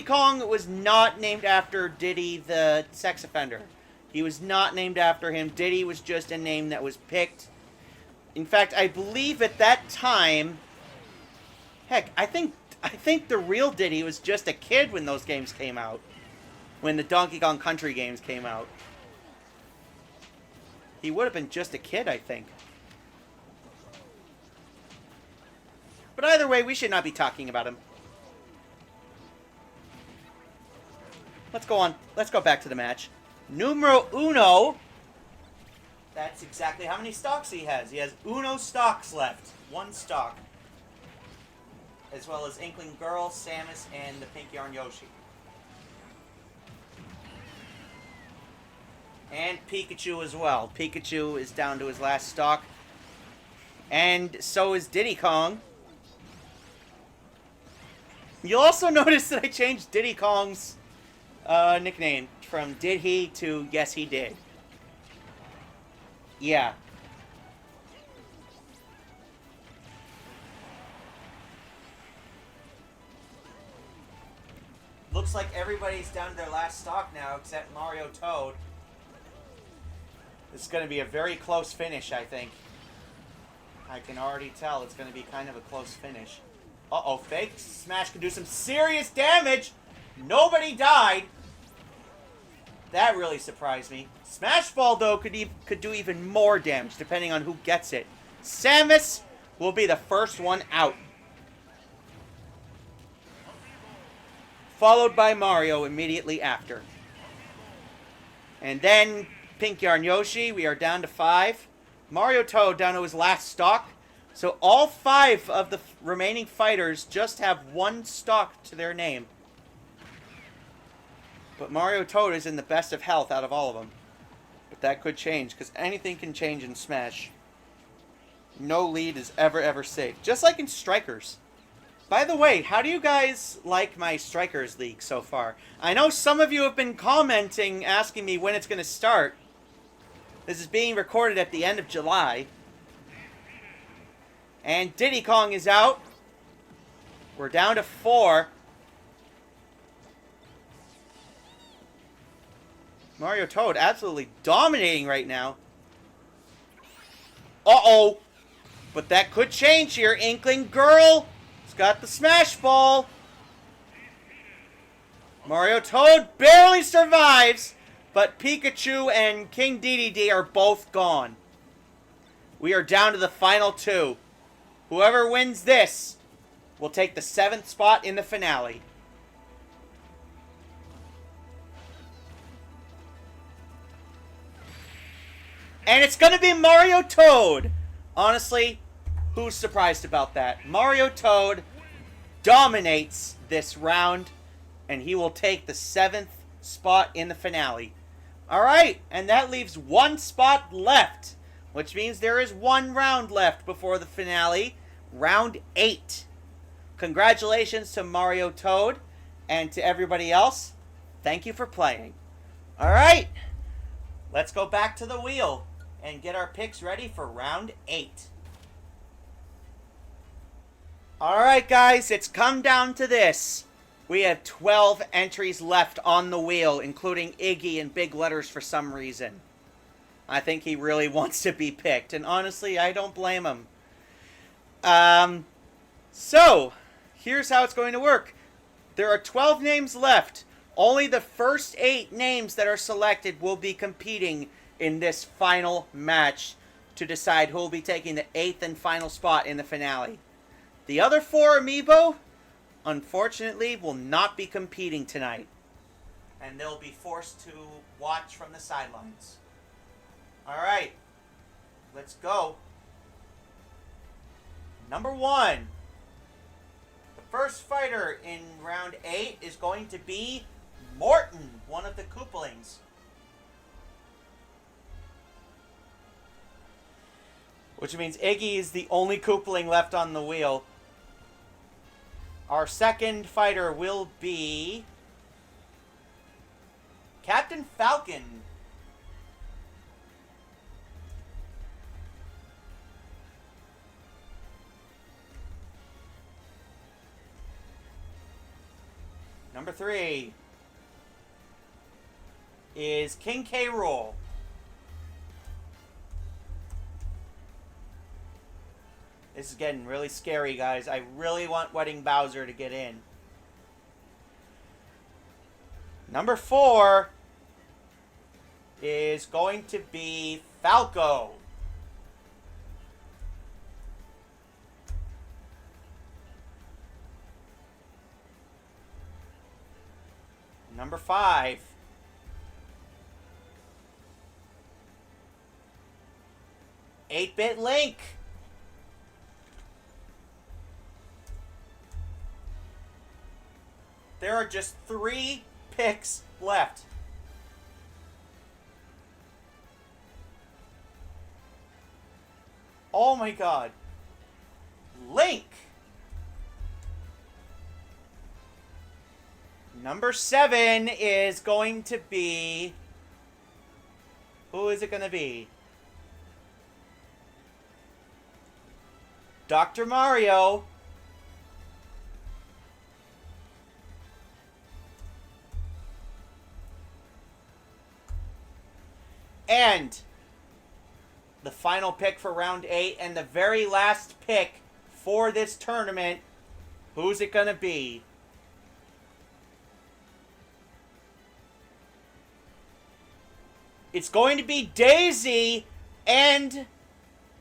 Kong was not named after Diddy the sex offender. He was not named after him. Diddy was just a name that was picked. In fact, I believe at that time, heck, I think the real Diddy was just a kid when those games came out. When the Donkey Kong Country games came out. He would have been just a kid, I think. But either way, we should not be talking about him. Let's go on. Let's go back to the match. Numero uno. That's exactly how many stocks he has. He has uno stocks left. One stock. As well as Inkling Girl, Samus, and the Pink Yarn Yoshi. And Pikachu as well. Pikachu is down to his last stock. And so is Diddy Kong. You'll also notice that I changed Diddy Kong's nickname from Did He to Yes He Did. Yeah. Looks like everybody's down to their last stock now except Mario Toad. This is going to be a very close finish, I think. I can already tell it's going to be kind of a close finish. Uh-oh, fake smash can do some serious damage. Nobody died. That really surprised me. Smash Ball, though, could do even more damage, depending on who gets it. Samus will be the first one out. Followed by Mario immediately after. And then Pink Yarn Yoshi, we are down to 5. Mario Toad down to his last stock. So all 5 of the remaining fighters just have 1 stock to their name. But Mario Toad is in the best of health out of all of them. But that could change, because anything can change in Smash. No lead is ever safe. Just like in Strikers. By the way, how do you guys like my Strikers League so far? I know some of you have been commenting, asking me when it's going to start. This is being recorded at the end of July. And Diddy Kong is out. We're down to 4. Mario Toad absolutely dominating right now. Uh-oh. But that could change here. Inkling Girl has got the Smash Ball. Mario Toad barely survives. But Pikachu and King Dedede are both gone. We are down to the final 2. Whoever wins this will take the 7th spot in the finale. And it's going to be Mario Toad. Honestly, who's surprised about that? Mario Toad dominates this round, and he will take the 7th spot in the finale. Alright, and that leaves 1 spot left, which means there is 1 round left before the finale. Round 8. Congratulations to Mario Toad, and to everybody else. Thank you for playing. Alright, let's go back to the wheel and get our picks ready for round 8. Alright guys, it's come down to this. We have 12 entries left on the wheel, including Iggy in big letters for some reason. I think he really wants to be picked, and honestly, I don't blame him. So, here's how it's going to work. There are 12 names left. Only the first 8 names that are selected will be competing in this final match to decide who will be taking the 8th and final spot in the finale. The other 4 Amiibo, unfortunately, will not be competing tonight. And they'll be forced to watch from the sidelines. Alright, let's go. Number 1. The first fighter in round 8 is going to be Morton, one of the Koopalings. Which means Iggy is the only Koopaling left on the wheel. Our second fighter will be Captain Falcon. Number 3 is King K. Rool. This is getting really scary, guys. I really want Wedding Bowser to get in. Number 4 is going to be Falco. Number 5 8-Bit Link. There are just 3 picks left. Oh my god. Link. Number 7 is going to be... Who is it going to be? Dr. Mario. And the final pick for round 8 and the very last pick for this tournament. Who's it going to be? It's going to be Daisy, and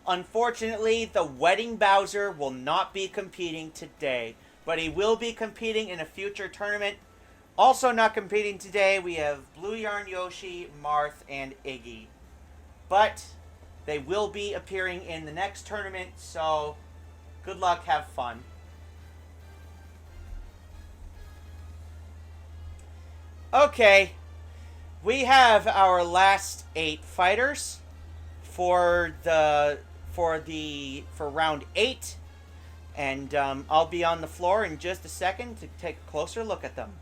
unfortunately, the Wedding Bowser will not be competing today, but he will be competing in a future tournament. Also not competing today, we have Blue Yarn Yoshi, Marth, and Iggy. But they will be appearing in the next tournament, so good luck, have fun. Okay, we have our last 8 fighters for round 8, and I'll be on the floor in just a second to take a closer look at them.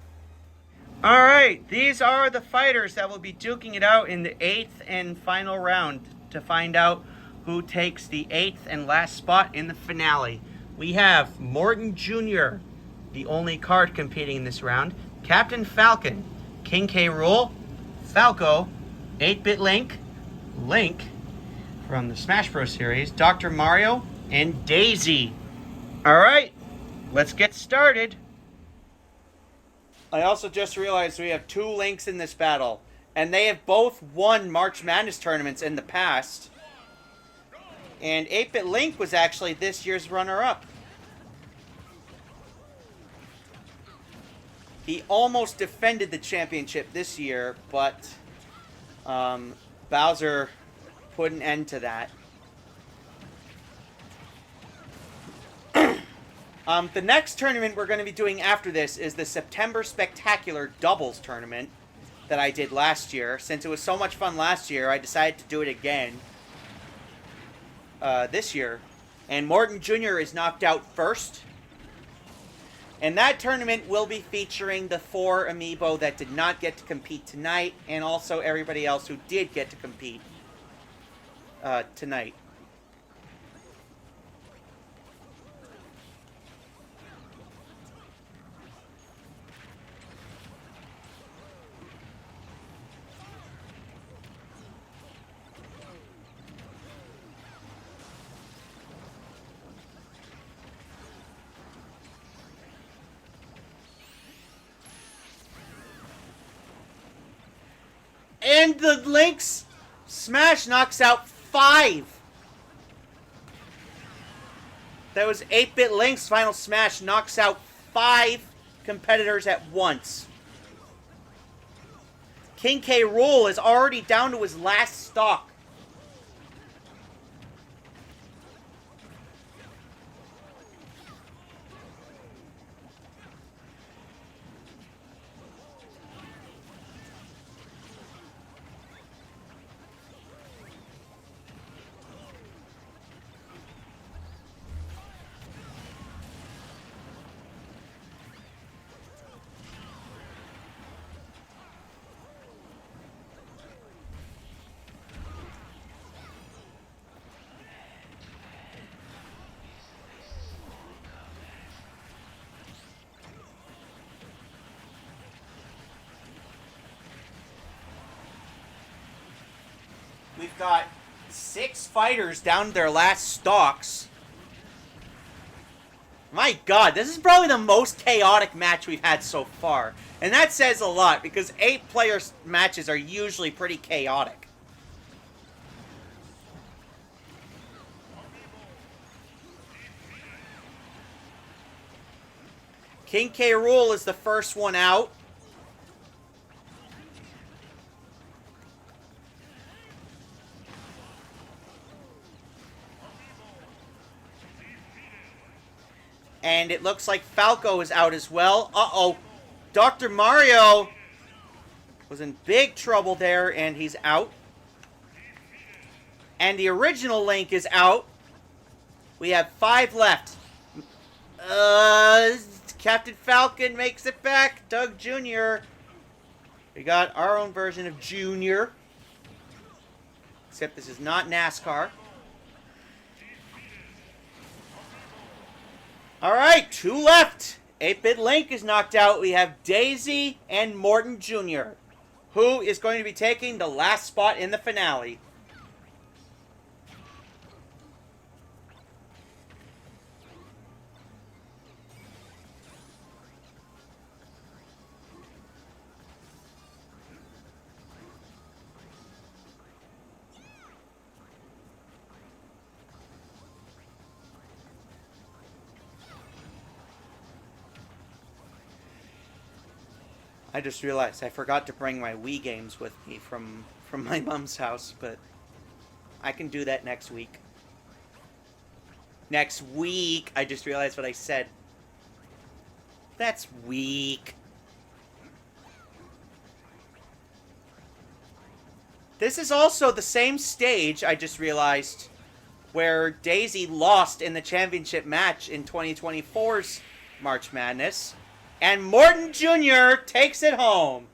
Alright, these are the fighters that will be duking it out in the 8th and final round to find out who takes the 8th and last spot in the finale. We have Morton Jr., the only card competing in this round, Captain Falcon, King K. Rool, Falco, 8-Bit Link, Link from the Smash Bros. Series, Dr. Mario, and Daisy. Alright, let's get started. I also just realized we have 2 Links in this battle, and they have both won March Madness tournaments in the past. And 8-Bit Link was actually this year's runner-up. He almost defended the championship this year, but Bowser put an end to that. The next tournament we're going to be doing after this is the September Spectacular Doubles Tournament that I did last year. Since it was so much fun last year, I decided to do it again this year. And Morton Jr. is knocked out first. And that tournament will be featuring the 4 Amiibo that did not get to compete tonight, and also everybody else who did get to compete tonight. And the Link's Smash knocks out 5. That was 8-Bit Link's final Smash knocks out 5 competitors at once. King K. Rool is already down to his last stock. We've got 6 fighters down to their last stocks. My god, this is probably the most chaotic match we've had so far. And that says a lot, because 8-player matches are usually pretty chaotic. King K. Rool is the first one out. And it looks like Falco is out as well. Uh-oh. Dr. Mario was in big trouble there, and he's out. And the original Link is out. We have 5 left. Captain Falcon makes it back. Doug Jr. We got our own version of Junior. Except this is not NASCAR. Alright, 2 left. 8-Bit Link is knocked out. We have Daisy and Morton Jr., who is going to be taking the last spot in the finale. I just realized I forgot to bring my Wii games with me from my mom's house, but I can do that next week. Next week! I just realized what I said. That's weak. This is also the same stage, I just realized, where Daisy lost in the championship match in 2024's March Madness. And Morton Jr. takes it home.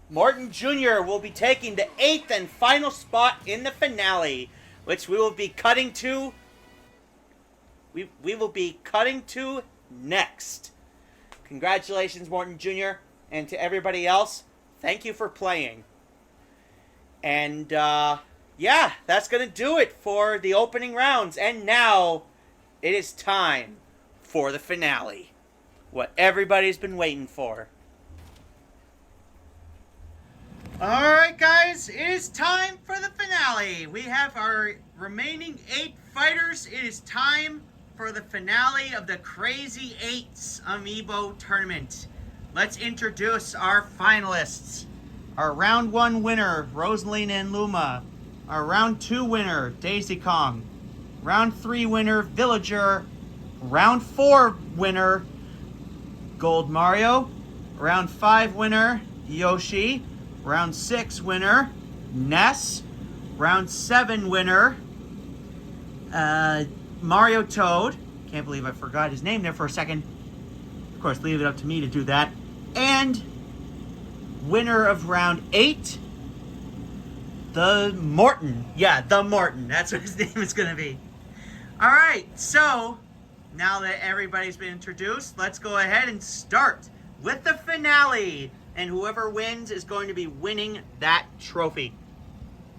Morton Jr. will be taking the 8th and final spot in the finale, which we will be cutting to. We will be cutting to next. Congratulations, Morton Jr. And to everybody else, thank you for playing. And, yeah, that's going to do it for the opening rounds. And now, it is time for the finale. What everybody's been waiting for. Alright guys, it is time for the finale. We have our remaining 8 fighters. It is time for the finale of the Crazy 8s Amiibo tournament. Let's introduce our finalists. Our round 1 winner, Rosalina and Luma. Our round 2 winner, Daisy Kong. Round 3 winner, Villager. Round 4 winner, Gold Mario. Round 5 winner, Yoshi. Round 6 winner, Ness. Round 7 winner, Mario Toad. Can't believe I forgot his name there for a second. Of course, leave it up to me to do that. And winner of round 8, the Morton. Yeah, the Morton. That's what his name is going to be. Alright, so now that everybody's been introduced, let's go ahead and start with the finale. And whoever wins is going to be winning that trophy,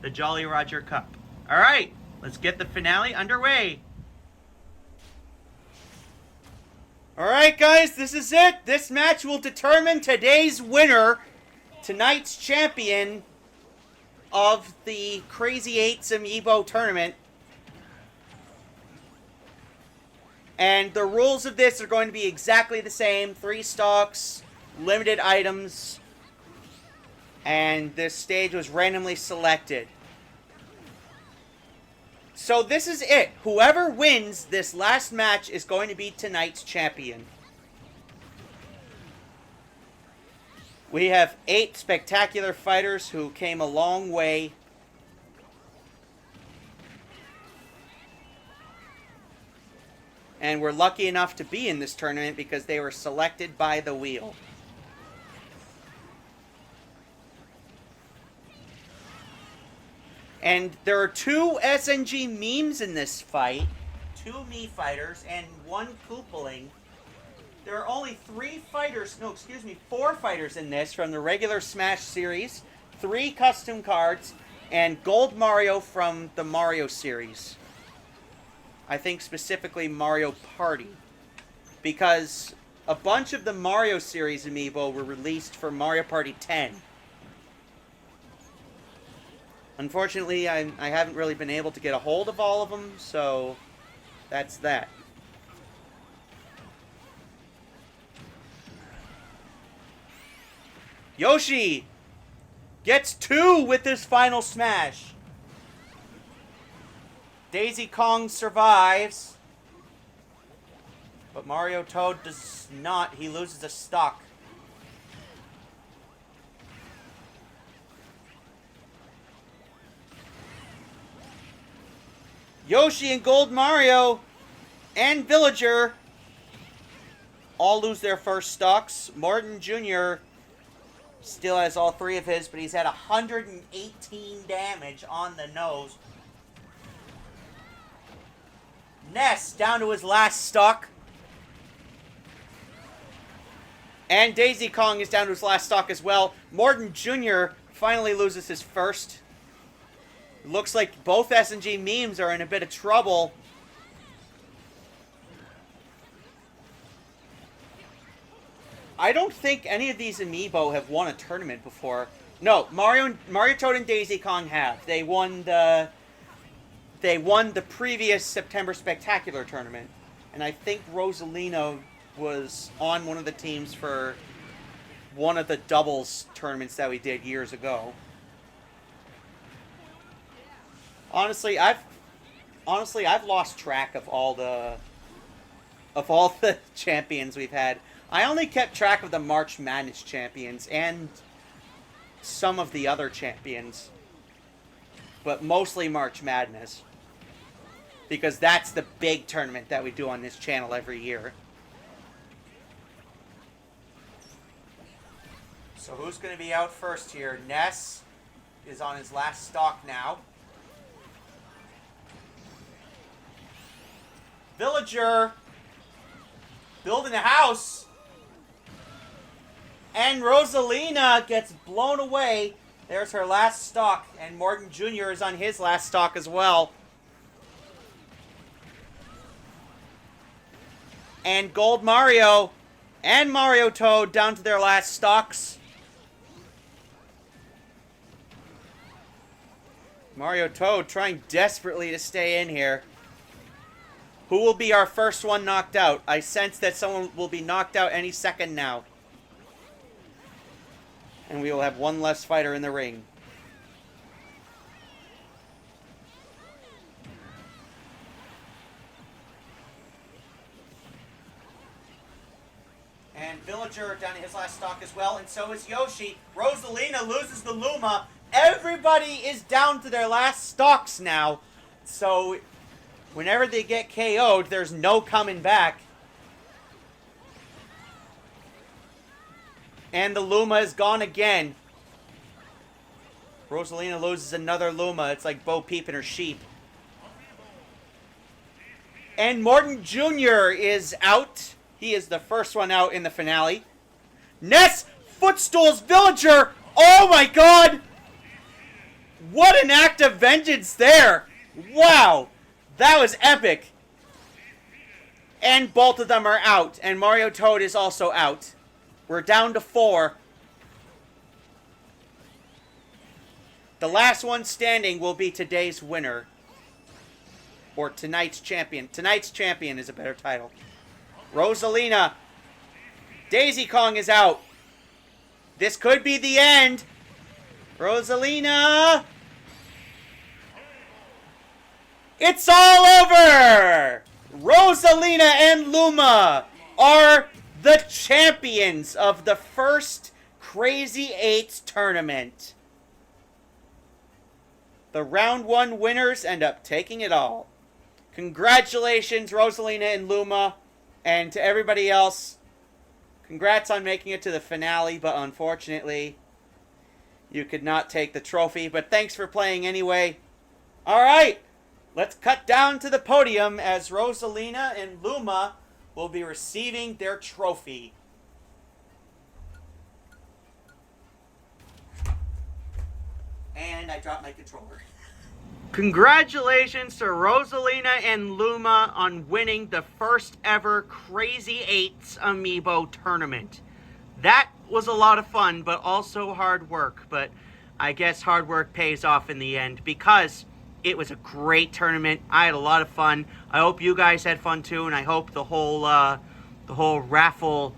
the Jolly Roger Cup. Alright, let's get the finale underway. Alright guys, this is it. This match will determine today's winner, tonight's champion of the Crazy 8s Amiibo tournament. And the rules of this are going to be exactly the same. 3 stocks, limited items, and this stage was randomly selected. So this is it. Whoever wins this last match is going to be tonight's champion. We have 8 spectacular fighters who came a long way. And were lucky enough to be in this tournament because they were selected by the wheel. And there are 2 SNG memes in this fight. 2 Mii fighters and 1 Koopaling. There are only 4 fighters in this from the regular Smash series. 3 custom cards. And Gold Mario from the Mario series. I think specifically Mario Party. Because a bunch of the Mario series amiibo were released for Mario Party 10. Unfortunately, I haven't really been able to get a hold of all of them, so that's that. Yoshi gets 2 with this final smash. Daisy Kong survives. But Mario Toad does not. He loses a stock. Yoshi and Gold Mario and Villager all lose their first stocks. Morton Jr. still has all 3 of his, but he's had 118 damage on the nose. Ness down to his last stock. And Daisy Kong is down to his last stock as well. Morton Jr. finally loses his first. Looks like both S&G memes are in a bit of trouble. I don't think any of these amiibo have won a tournament before. No, Mario Toad and Daisy Kong have. They won the previous September Spectacular tournament. And I think Rosalina was on one of the teams for one of the doubles tournaments that we did years ago. Honestly, I've lost track of all the champions we've had. I only kept track of the March Madness champions and some of the other champions, but mostly March Madness, because that's the big tournament that we do on this channel every year. So who's going to be out first here? Ness is on his last stock now. Villager building a house. And Rosalina gets blown away. There's her last stock. And Morgan Jr. is on his last stock as well. And Gold Mario and Mario Toad down to their last stocks. Mario Toad trying desperately to stay in here. Who will be our first one knocked out? I sense that someone will be knocked out any second now. And we will have one less fighter in the ring. And Villager down to his last stock as well, and so is Yoshi. Rosalina loses the Luma. Everybody is down to their last stocks now. So whenever they get KO'd, there's no coming back. And the Luma is gone again. Rosalina loses another Luma. It's like Bo Peep and her sheep. And Morton Jr. is out. He is the first one out in the finale. Ness footstools Villager. Oh my god! What an act of vengeance there! Wow! That was epic. And both of them are out. And Mario Toad is also out. We're down to 4. The last one standing will be today's winner. Or tonight's champion. Tonight's champion is a better title. Rosalina. Daisy Kong is out. This could be the end. Rosalina. It's all over! Rosalina and Luma are the champions of the first Crazy 8 tournament. The round 1 winners end up taking it all. Congratulations, Rosalina and Luma. And to everybody else, congrats on making it to the finale, but unfortunately, you could not take the trophy. But thanks for playing anyway. Alright, let's cut down to the podium as Rosalina and Luma will be receiving their trophy. And I dropped my controller. Congratulations to Rosalina and Luma on winning the first ever Crazy 8s Amiibo tournament. That was a lot of fun, but also hard work. But I guess hard work pays off in the end because it was a great tournament. I had a lot of fun. I hope you guys had fun too, and I hope the whole raffle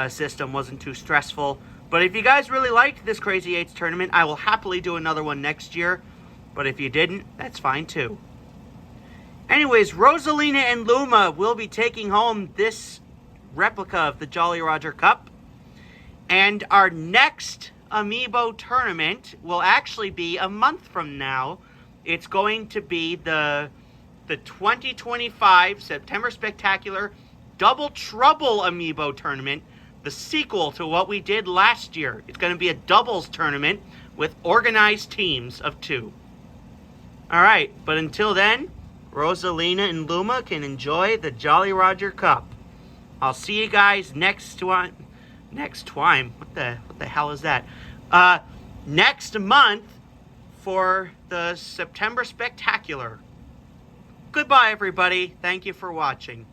system wasn't too stressful. But if you guys really liked this Crazy 8s tournament, I will happily do another one next year. But if you didn't, that's fine too. Anyways, Rosalina and Luma will be taking home this replica of the Jolly Roger Cup. And our next Amiibo tournament will actually be a month from now. It's going to be the 2025 September Spectacular Double Trouble Amiibo tournament, the sequel to what we did last year. It's going to be a doubles tournament with organized teams of 2. Alright, but until then, Rosalina and Luma can enjoy the Jolly Roger Cup. I'll see you guys next time. What the hell is that? Next month for the September Spectacular. Goodbye, everybody. Thank you for watching.